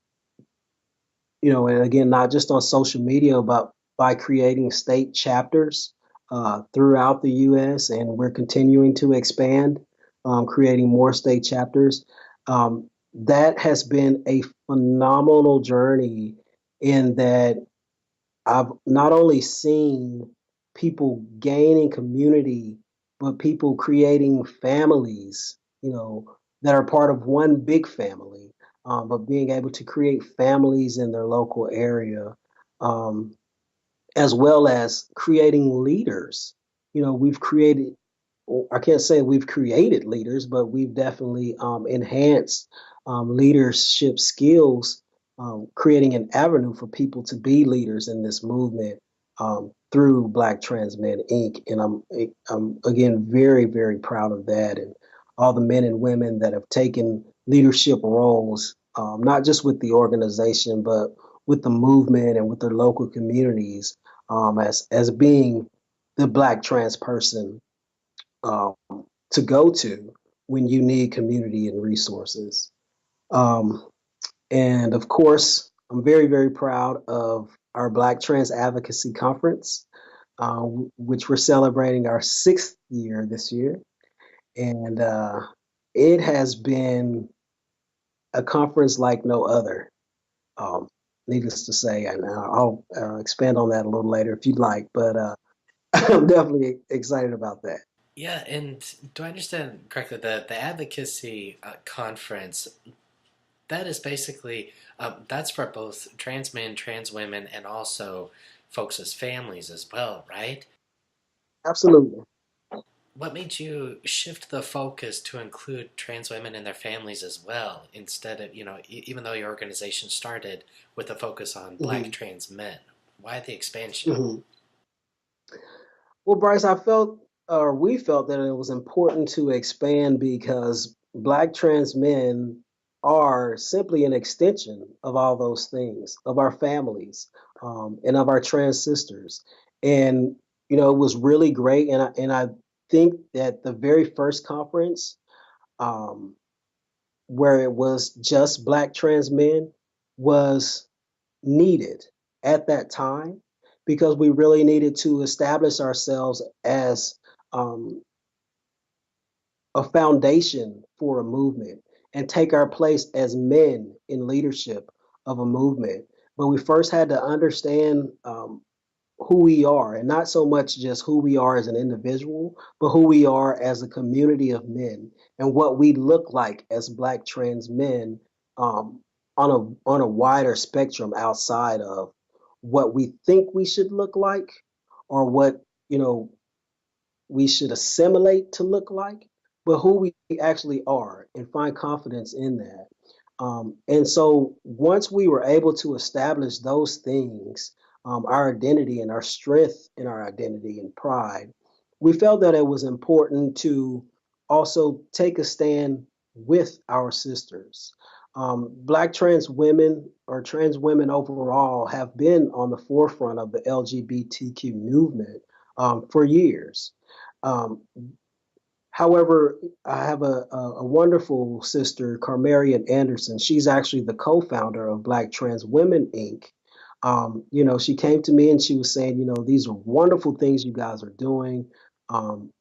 and again, not just on social media, but by creating state chapters throughout the U.S., and we're continuing to expand, creating more state chapters. That has been a phenomenal journey in that I've not only seen people gaining community, but people creating families, that are part of one big family, but being able to create families in their local area, um, as well as creating leaders. We've created, I can't say we've created leaders, but we've definitely enhanced leadership skills, creating an avenue for people to be leaders in this movement through Black Trans Men Inc. And I'm again very, very proud of that, and all the men and women that have taken leadership roles, not just with the organization, but with the movement and with their local communities, as being the Black trans person um, to go to when you need community and resources. Um, and of course, I'm very, very proud of our Black Trans Advocacy Conference, which we're celebrating our 6th year this year. And it has been a conference like no other, um, needless to say. And I'll expand on that a little later if you'd like, but I'm definitely excited about that. Yeah, and do I understand correctly that the advocacy conference, that is basically, that's for both trans men, trans women, and also folks as families as well, right? Absolutely. What made you shift the focus to include trans women and their families as well, instead of, even though your organization started with a focus on Black Hmm. trans men? Why the expansion? Hmm. Well, Bryce, we felt that it was important to expand because Black trans men are simply an extension of all those things, of our families, and of our trans sisters. And, it was really great. And I think that the very first conference, um, where it was just Black trans men, was needed at that time because we really needed to establish ourselves as um, a foundation for a movement and take our place as men in leadership of a movement. But we first had to understand who we are, and not so much just who we are as an individual, but who we are as a community of men and what we look like as Black trans men, um, on a wider spectrum outside of what we think we should look like, or what you know we should assimilate to look like, but who we actually are, and find confidence in that. And so once we were able to establish those things, our identity and our strength in our identity and pride, we felt that it was important to also take a stand with our sisters. Black trans women or trans women overall have been on the forefront of the LGBTQ movement for years. Um, However, I have a wonderful sister, Carmarian Anderson. She's actually the co-founder of Black Trans Women Inc. She came to me and she was saying, these are wonderful things you guys are doing. Um,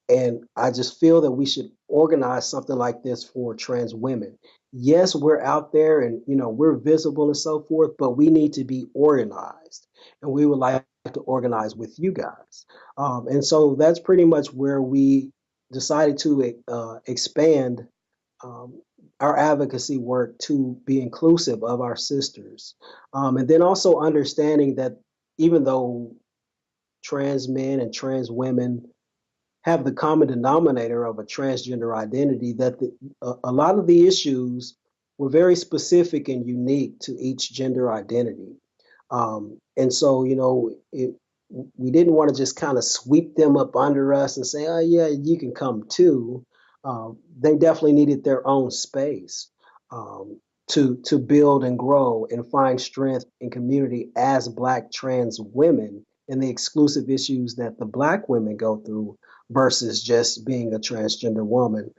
and I just feel that we should organize something like this for trans women. Yes, we're out there and we're visible and so forth, but we need to be organized. And we would like to organize with you guys. And so that's pretty much where we decided to expand um, our advocacy work to be inclusive of our sisters. And then also understanding that even though trans men and trans women have the common denominator of a transgender identity, that a lot of the issues were very specific and unique to each gender identity. And so, we didn't want to just kind of sweep them up under us and say, oh, yeah, you can come too. They definitely needed their own space to build and grow and find strength in community as Black trans women and the exclusive issues that the Black women go through versus just being a transgender woman,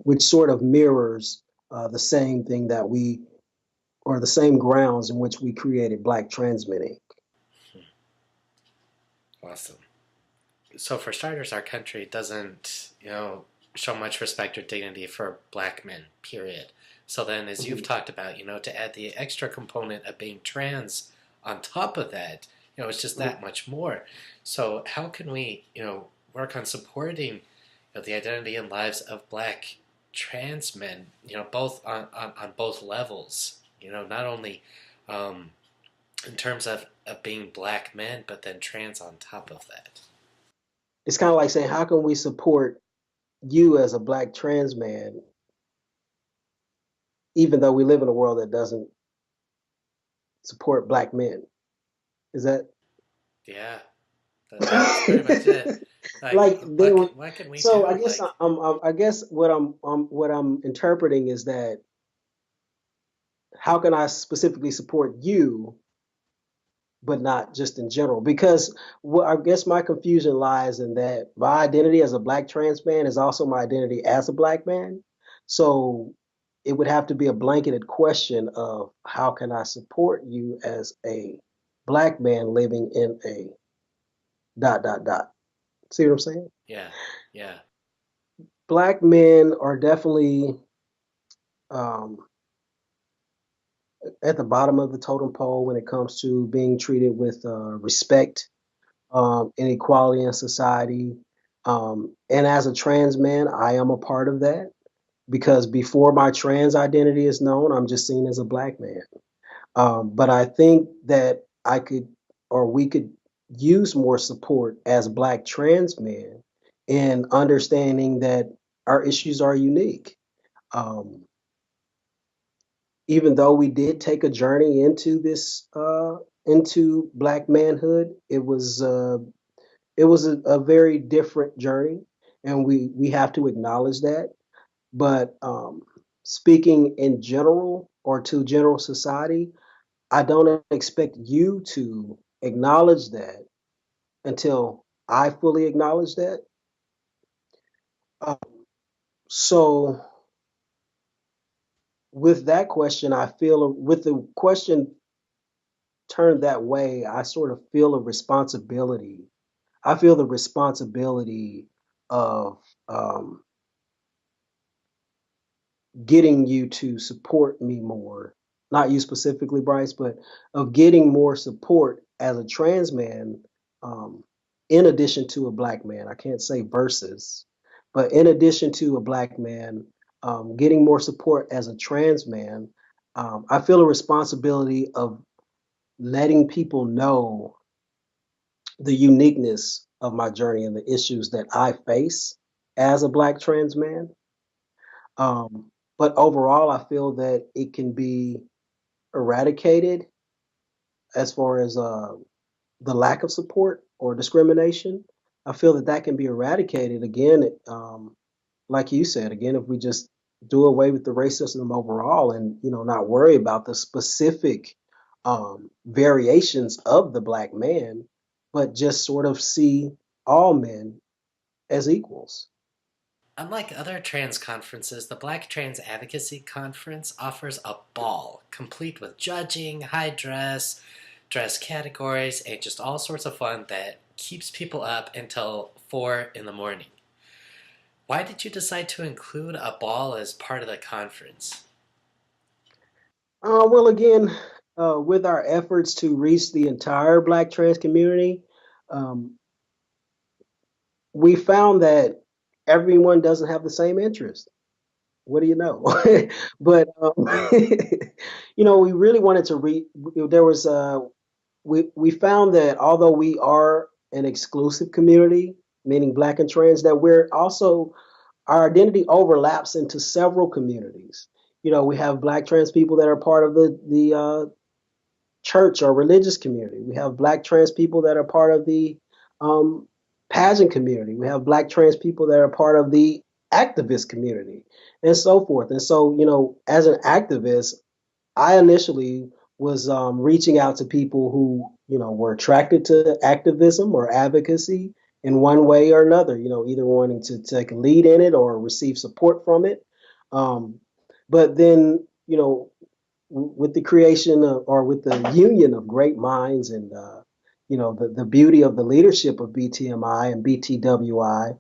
which sort of mirrors the same thing that or the same grounds in which we created Black Trans Men Inc. Awesome. So for starters, our country doesn't, show much respect or dignity for black men, period. So then, as you've Mhm. talked about, to add the extra component of being trans on top of that, it's just that much more. So how can we, work on supporting, the identity and lives of black trans men, both on both levels, not only um, in terms of being black men, but then trans on top of that. It's kind of like saying, how can we support you as a Black trans man, even though we live in a world that doesn't support Black men? Is that Yeah, that's pretty much it. Like, like they were? what can we So I do? guess Like, I guess what I'm interpreting is that how can I specifically support you but not just in general. Because I guess my confusion lies in that my identity as a Black trans man is also my identity as a Black man. So it would have to be a blanketed question of how can I support you as a Black man living in a dot dot dot. See what I'm saying? yeah, yeah, Black men are definitely um, at the bottom of the totem pole when it comes to being treated with respect and equality in society. And as a trans man, I am a part of that because before my trans identity is known, I'm just seen as a Black man. But I think that I could, or we could use more support as Black trans men in understanding that our issues are unique. Um, Even though we did take a journey into into Black manhood, it was a very different journey, and we have to acknowledge that. But speaking in general or to general society, I don't expect you to acknowledge that until I fully acknowledge that. Um, so with that question, I feel with the question turned that way, I sort of feel a responsibility. I feel the responsibility of um, getting you to support me more, not you specifically, Bryce, but of getting more support as a trans man, um, in addition to a Black man. I can't say versus, but in addition to a Black man, getting more support as a trans man, I feel a responsibility of letting people know the uniqueness of my journey and the issues that I face as a Black trans man. But overall, I feel that it can be eradicated as far as the lack of support or discrimination. I feel that that can be eradicated again, like you said, again, if we just do away with the racism overall and, not worry about the specific variations of the black man, but just sort of see all men as equals. Unlike other trans conferences, the Black Trans Advocacy Conference offers a ball, complete with judging, high dress categories, and just all sorts of fun that keeps people up until 4 in the morning. Why did you decide to include a ball as part of the conference? Well, again, with our efforts to reach the entire Black trans community, um, we found that everyone doesn't have the same interest. What do you know? But we really wanted to read. There was we found that although we are an exclusive community, meaning Black and trans, that we're also our identity overlaps into several communities. We have Black trans people that are part of the church or religious community. We have Black trans people that are part of the um, pageant community. We have Black trans people that are part of the activist community, and so forth. And so, as an activist, I initially was reaching out to people who, were attracted to activism or advocacy in one way or another, either wanting to take a lead in it or receive support from it. Um, but then, with the creation of, or with the union of great minds and the beauty of the leadership of BTMI and BTWI,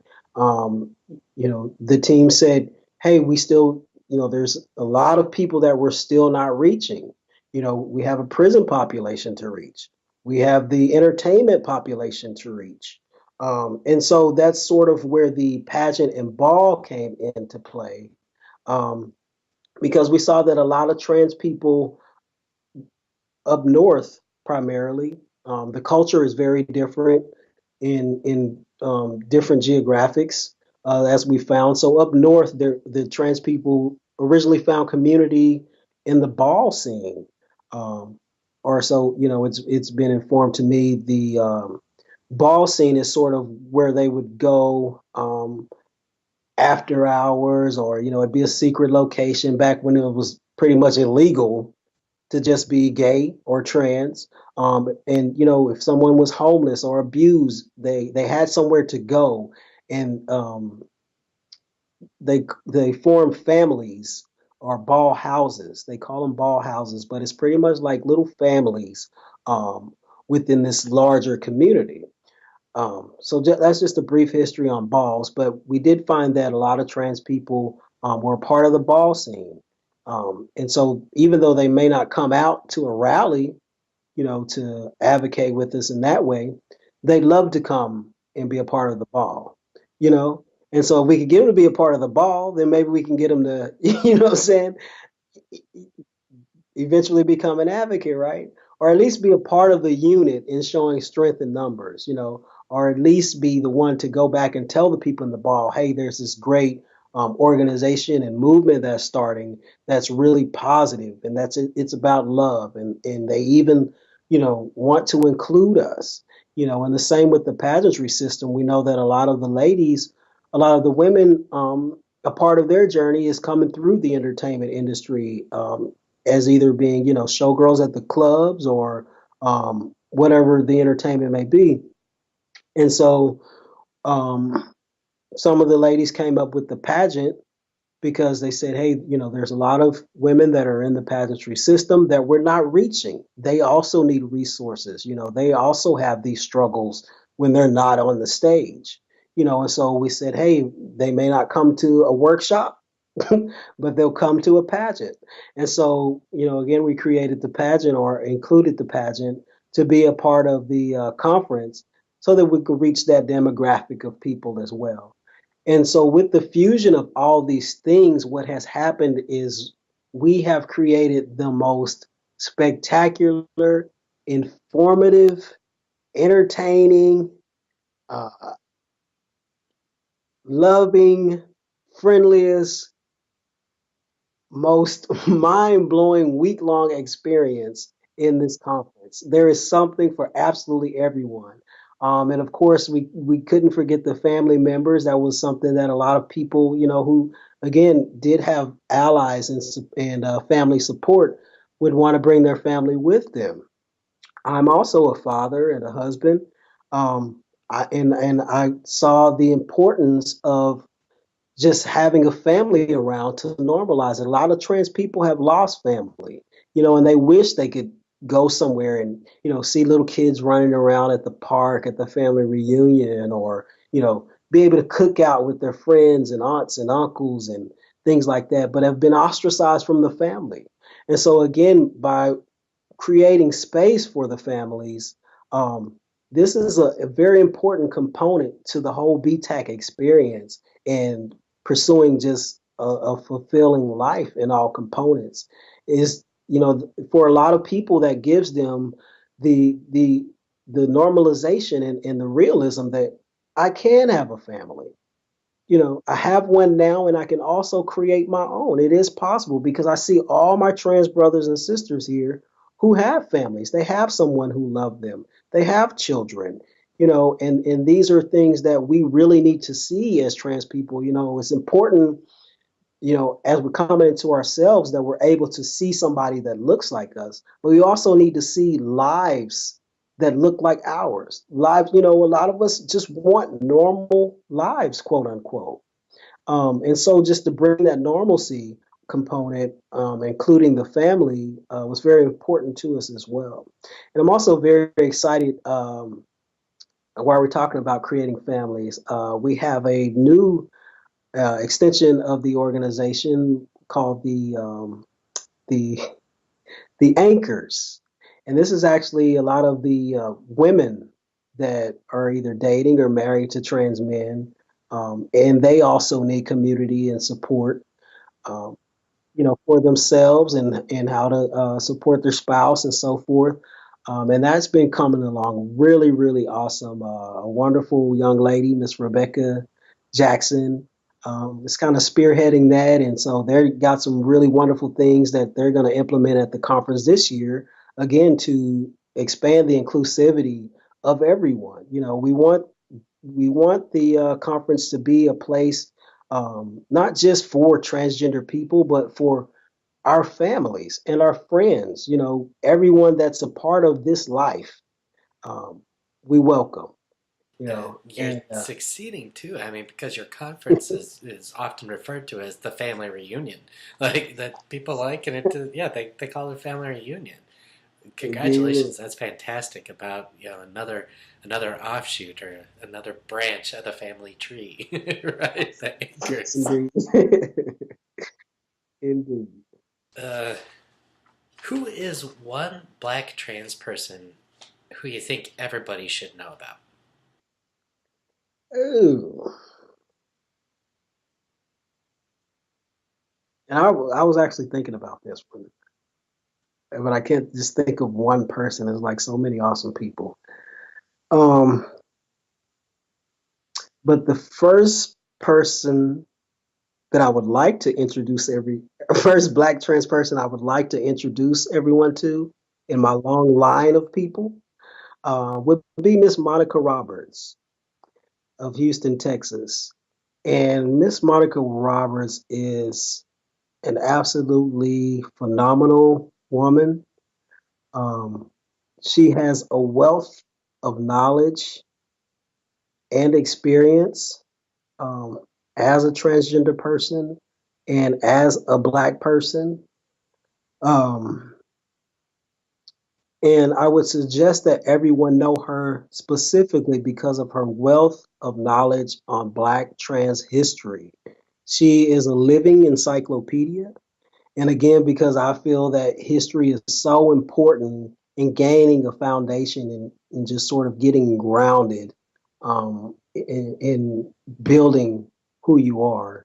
the team said, hey, we still, there's a lot of people that we're still not reaching. We have a prison population to reach. We have the entertainment population to reach. And so that's sort of where the pageant and ball came into play. Um, because we saw that a lot of trans people up north, primarily, the culture is very different in different geographics, as we found. So up north, the trans people originally found community in the ball scene, um, or so it's been informed to me. The ball scene is sort of where they would go. After hours, or it'd be a secret location back when it was pretty much illegal to just be gay or trans. And if someone was homeless or abused, they had somewhere to go, and they form families or ball houses. They call them ball houses, but it's pretty much like little families um, within this larger community. So that's just a brief history on balls, but we did find that a lot of trans people were part of the ball scene. And so even though they may not come out to a rally, to advocate with us in that way, they'd love to come and be a part of the ball, you know? And so if we could get them to be a part of the ball, then maybe we can get them to, what I'm saying, eventually become an advocate, right? Or at least be a part of the unit in showing strength in numbers, or at least be the one to go back and tell the people in the ball, hey, there's this great organization and movement that's starting that's really positive, and it's about love, and they even want to include us, and the same with the pageantry system. We know that a lot of the ladies, a lot of the women, a part of their journey is coming through the entertainment industry, as either being, showgirls at the clubs or whatever the entertainment may be. And so um, some of the ladies came up with the pageant because they said, hey, there's a lot of women that are in the pageantry system that we're not reaching. They also need resources. They also have these struggles when they're not on the stage. And so we said, hey, they may not come to a workshop, but they'll come to a pageant. And so, again, we created the pageant, or included the pageant, to be a part of the conference so that we could reach that demographic of people as well. And so, with the fusion of all these things, what has happened is we have created the most spectacular, informative, entertaining, uh, loving, friendliest, most mind blowing week long experience in this conference. There is something for absolutely everyone. And of course, we couldn't forget the family members. That was something that a lot of people, who again did have allies and family support, would want to bring their family with them. I'm also a father and a husband. And I saw the importance of just having a family around to normalize it. A lot of trans people have lost family, and they wish they could go somewhere and, see little kids running around at the park at the family reunion, or, be able to cook out with their friends and aunts and uncles and things like that, but have been ostracized from the family. And so, again, by creating space for the families, um, this is a very important component to the whole BTAC experience and pursuing just a fulfilling life in all components. Is, for a lot of people, that gives them the normalization and the realism that I can have a family. I have one now, and I can also create my own. It is possible because I see all my trans brothers and sisters here who have families. They have someone who loved them. They have children, and these are things that we really need to see as trans people. It's important, as we're coming into ourselves, that we're able to see somebody that looks like us, but we also need to see lives that look like ours. Lives, a lot of us just want normal lives, quote unquote. And so just to bring that normalcy component, including the family, was very important to us as well. And I'm also very, very excited, while we're talking about creating families. We have a new extension of the organization called the the Anchors, and this is actually a lot of the women that are either dating or married to trans men, and they also need community and support, um, for themselves and how to support their spouse and so forth. And that's been coming along really, really awesome. A wonderful young lady, Miss Rebecca Jackson, is kind of spearheading that. And so they got some really wonderful things that they're going to implement at the conference this year, again, to expand the inclusivity of everyone. We want the conference to be a place, not just for transgender people, but for our families and our friends, everyone that's a part of this life, um, we welcome, You're and succeeding too. I mean, because your conference is often referred to as the family reunion, like that people like, and yeah, they call it family reunion. indeed, Congratulations, that's fantastic. About another offshoot or another branch of the family tree, right? The anchors. indeed, indeed. Uh, who is one black trans person who you think everybody should know about? Ooh. And I was actually thinking about this one, but I can't just think of one person. There's like so many awesome people. Um, but the first person that I would like to introduce every first black trans person I would like to introduce everyone to in my long line of people would be Miss Monica Roberts of Houston, Texas. And Miss Monica Roberts is an absolutely phenomenal woman. Um, she has a wealth of knowledge and experience, um, as a transgender person and as a black person. Um, and I would suggest that everyone know her specifically because of her wealth of knowledge on Black trans history. She is a living encyclopedia. And again, because I feel that history is so important in gaining a foundation and just sort of getting grounded, in building who you are.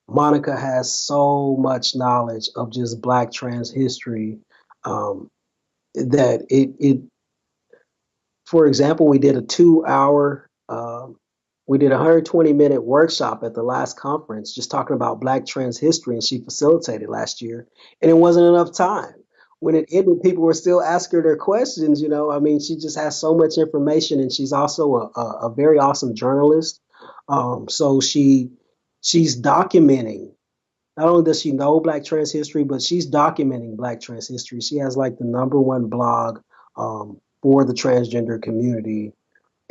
Monica has so much knowledge of just Black trans history, that for example, we did a 2 hour, we did a 120-minute workshop at the last conference just talking about Black trans history, and she facilitated last year, and it wasn't enough time. when it ended, people were still asking her questions. I mean, she just has so much information, and she's also a very awesome journalist. So she's documenting. Not only does she know Black trans history, but she's documenting Black trans history. She has like the number one blog for the transgender community,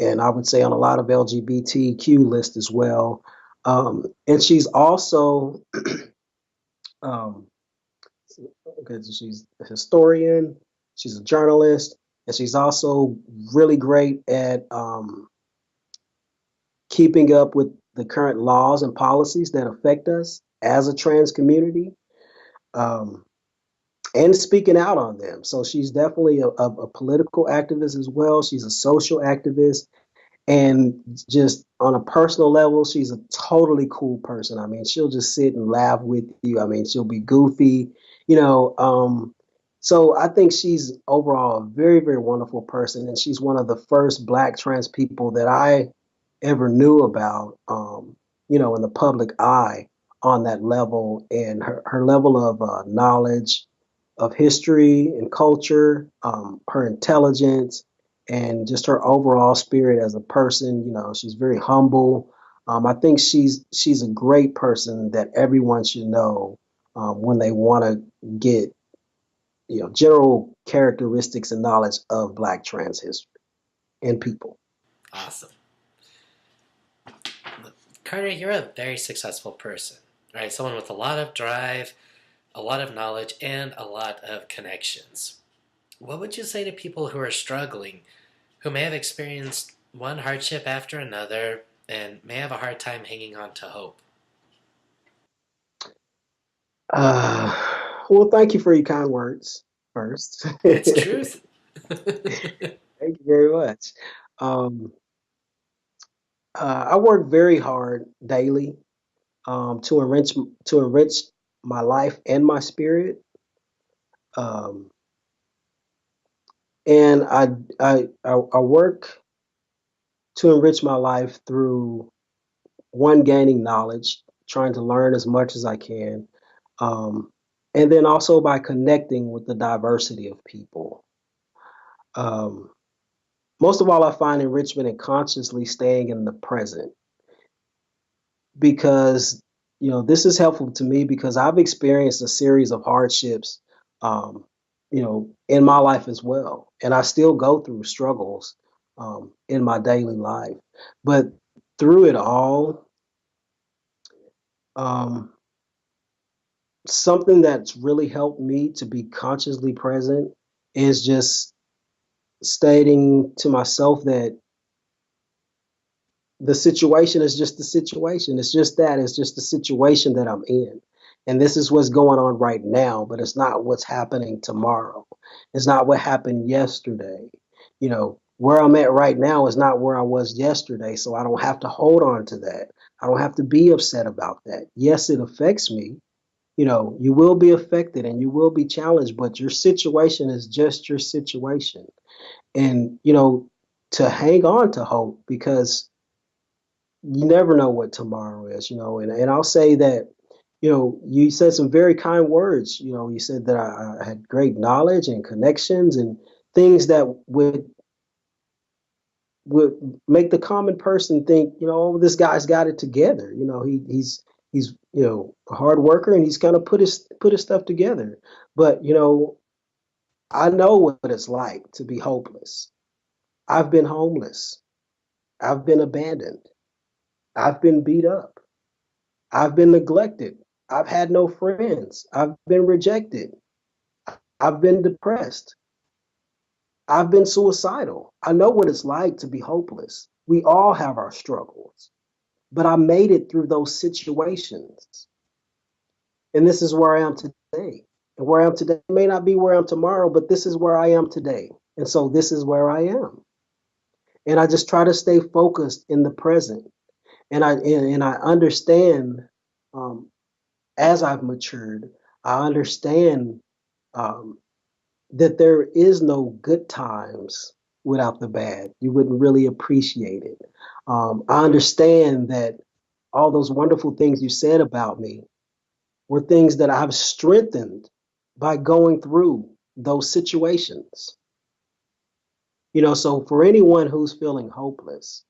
and I would say on a lot of LGBTQ lists as well. And she's also um, because she's a historian, she's a journalist, and she's also really great at keeping up with the current laws and policies that affect us as a trans community, um, and speaking out on them. So she's definitely a political activist as well. She's a social activist. And just on a personal level, she's a totally cool person. I mean, she'll just sit and laugh with you. I mean, she'll be goofy, you know. So I think she's overall a very, very wonderful person. And she's one of the first Black trans people that I ever knew about, in the public eye on that level. And her level of knowledge of history and culture, her intelligence, and just her overall spirit as a person. She's very humble. I think she's a great person that everyone should know when they want to get general characteristics and knowledge of Black trans history and people. Awesome. Carter, you're a very successful person, right? Someone with a lot of drive, a lot of knowledge, and a lot of connections. What would you say to people who are struggling, who may have experienced one hardship after another, and may have a hard time hanging on to hope? Uh, well, thank you for your kind words first. It's Thank truth. you very much. Um, I work very hard daily to enrich my life and my spirit. Um, and I work to enrich my life through one, gaining knowledge, trying to learn as much as I can, um, and then also by connecting with the diversity of people. Um, Most of all, I find enrichment in consciously staying in the present, because this is helpful to me because I've experienced a series of hardships, in my life as well, and I still go through struggles in my daily life. But through it all, um, something that's really helped me to be consciously present is just stating to myself that the situation is just the situation. It's just that. It's just the situation that I'm in. And this is what's going on right now, but it's not what's happening tomorrow. It's not what happened yesterday. Where I'm at right now is not where I was yesterday. So I don't have to hold on to that. I don't have to be upset about that. Yes, it affects me. You will be affected and you will be challenged, but your situation is just your situation. And, to hang on to hope, because you never know what tomorrow is, and I'll say that, you said some very kind words. You said that I had great knowledge and connections and things that would make the common person think, oh, this guy's got it together. He's a hard worker and he's kind of put his stuff together. But I know what it's like to be hopeless. I've been homeless. I've been abandoned. I've been beat up. I've been neglected. I've had no friends. I've been rejected. I've been depressed. I've been suicidal. I know what it's like to be hopeless. We all have our struggles, but I made it through those situations. And this is where I am today. And where I am today may not be where I am tomorrow, but this is where I am today. And so this is where I am. And I just try to stay focused in the present. And I understand, um, as I've matured, I understand, um, that there is no good times without the bad. You wouldn't really appreciate it. I understand that all those wonderful things you said about me were things that I've strengthened by going through. those situations. So for anyone who's feeling hopeless,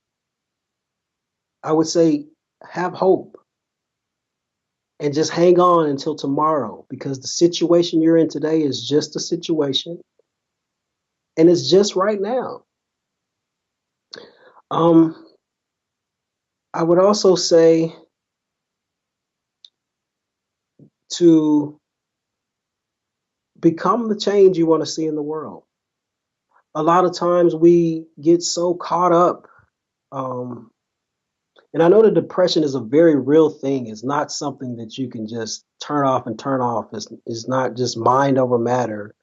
I would say have hope and just hang on until tomorrow because the situation you're in today is just a situation and it's just right now. Um, I would also say to become the change you want to see in the world. A lot of times we get so caught up. Um, and I know that depression is a very real thing. It's not something that you can just turn off and turn off. It's not just mind over matter.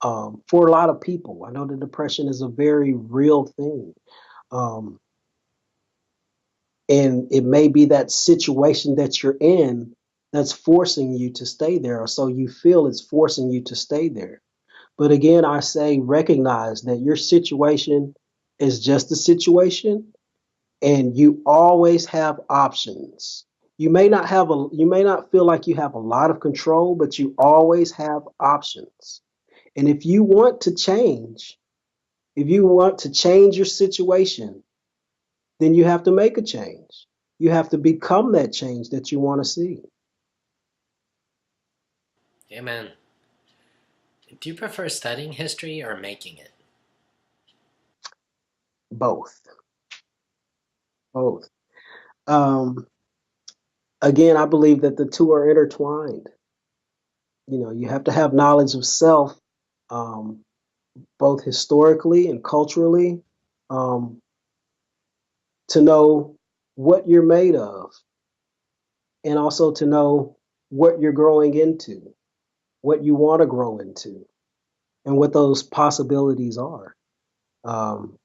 For a lot of people, I know that depression is a very real thing. Um, and it may be that situation that you're in that's forcing you to stay there, or so you feel it's forcing you to stay there. But again, I say recognize that your situation is just a situation and you always have options. You may not feel like you have a lot of control, but you always have options. And if you want to change your situation, then you have to make a change. You have to become that change that you want to see. Amen. Do you prefer studying history or making it? Both. Both. Um, Again, I believe that the two are intertwined. You have to have knowledge of self, um, both historically and culturally, um, to know what you're made of, and also to know what you're growing into, what you want to grow into, and what those possibilities are. Um,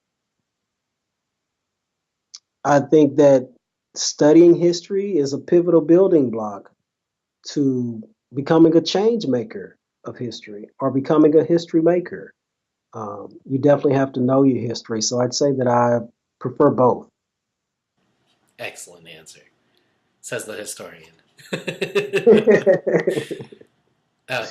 I think that studying history is a pivotal building block to becoming a change maker of history or becoming a history maker. You definitely have to know your history. So I'd say that I prefer both. Excellent answer, says the historian. uh,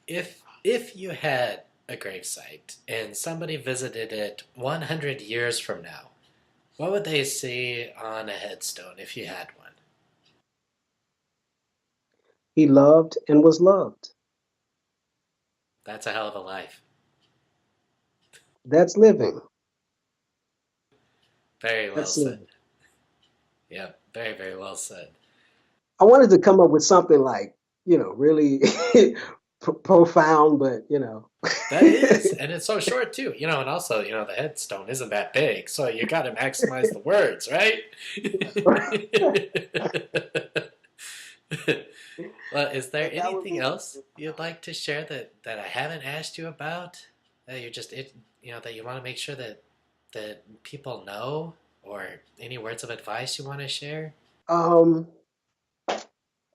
if you had a gravesite and somebody visited it 100 years from now, what would they see on a headstone if you had one? He loved and was loved. That's a hell of a life. That's living. Very well That's said. living. Yeah, very, very well said. I wanted to come up with something like, really profound, but That is, and it's so short too. And also, the headstone isn't that big, so you got to maximize the words, right? Well, is there But that would anything be else you'd like to share that I haven't asked you about? That you're just that you want to make sure that people know, or any words of advice you want to share? um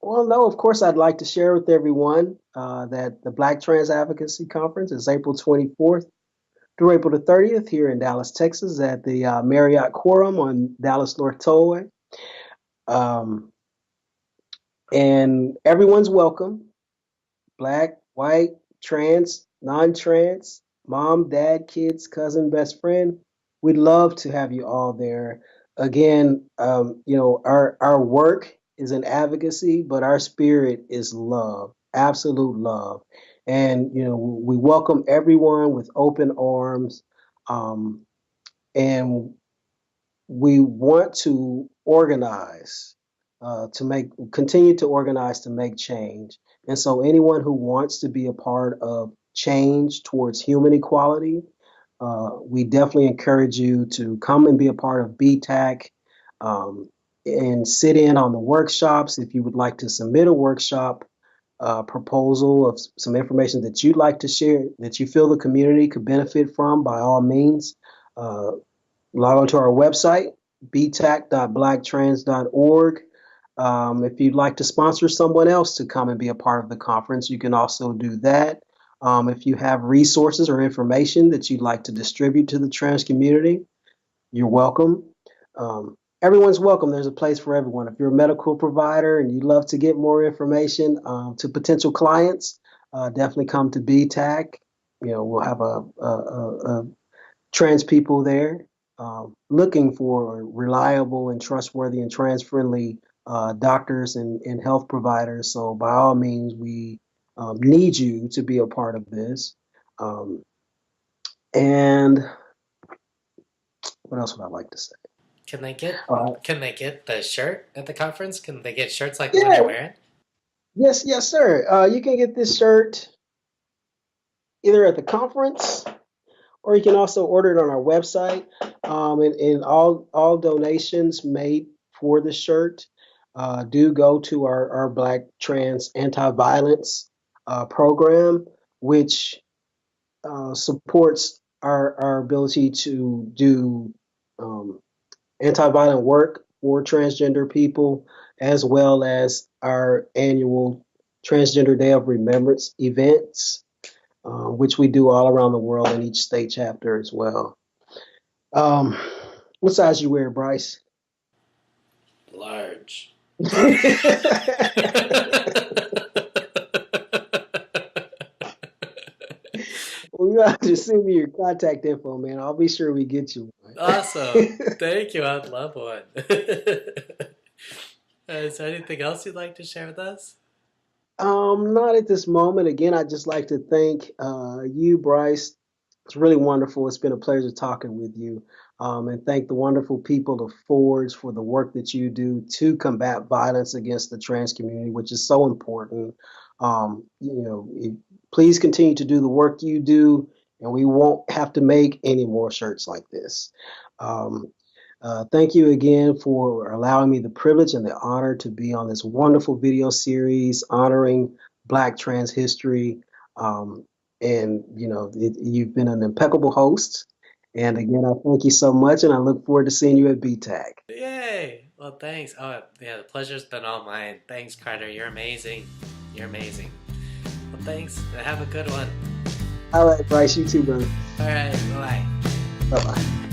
well, no, of course I'd like to share with everyone that the Black Trans Advocacy Conference is April 24th through April the 30th here in Dallas, Texas at the Marriott Quorum on Dallas North Tollway. Um, and everyone's welcome. Black, white, trans, non-trans, mom, dad, kids, cousin, best friend. We'd love to have you all there. Again, our work is an advocacy, but our spirit is love, absolute love. And we welcome everyone with open arms. Um, and we want to organize to make continue to organize to make change. And so anyone who wants to be a part of change towards human equality, we definitely encourage you to come and be a part of BTAC, um, and sit in on the workshops. If you would like to submit a workshop proposal of some information that you'd like to share that you feel the community could benefit from, by all means, uh, log on to our website, btac.blacktrans.org. If you'd like to sponsor someone else to come and be a part of the conference, you can also do that. If you have resources or information that you'd like to distribute to the trans community, you're welcome. Everyone's welcome. There's a place for everyone. If you're a medical provider and you'd love to get more information to potential clients, definitely come to BTAC. we'll have a trans people there, looking for reliable and trustworthy and trans friendly doctors and health providers. So by all means, we need you to be a part of this. Um, and what else would I like to say? Can they get Uh, can they get the shirt at the conference? Can they get shirts like the one yeah, you're wearing? yes, sir. You can get this shirt either at the conference, or you can also order it on our website. And all donations made for the shirt do go to our Black Trans Anti-Violence program, which supports our ability to do um, anti-violent work for transgender people, as well as our annual Transgender Day of Remembrance events, which we do all around the world in each state chapter as well. Um, what size you wear, Bryce? Large. Well, you have to send me your contact info, man. I'll be sure we get you one. Awesome. Thank you. I'd love one. Is there anything else you'd like to share with us? Not at this moment. Again, I'd just like to thank you, Bryce. It's really wonderful. It's been a pleasure talking with you. And thank the wonderful people of Forge for the work that you do to combat violence against the trans community, which is so important. Please continue to do the work you do, and we won't have to make any more shirts like this. Um, Thank you again for allowing me the privilege and the honor to be on this wonderful video series honoring Black trans history. Um, you've been an impeccable host. And again, I thank you so much, and I look forward to seeing you at BTAG. Yay! Well, thanks. Oh, yeah, the pleasure's been all mine. Thanks, Carter. You're amazing. You're amazing. Well, thanks. Have a good one. All right, Bryce, you too, brother. All right. Bye. Bye bye.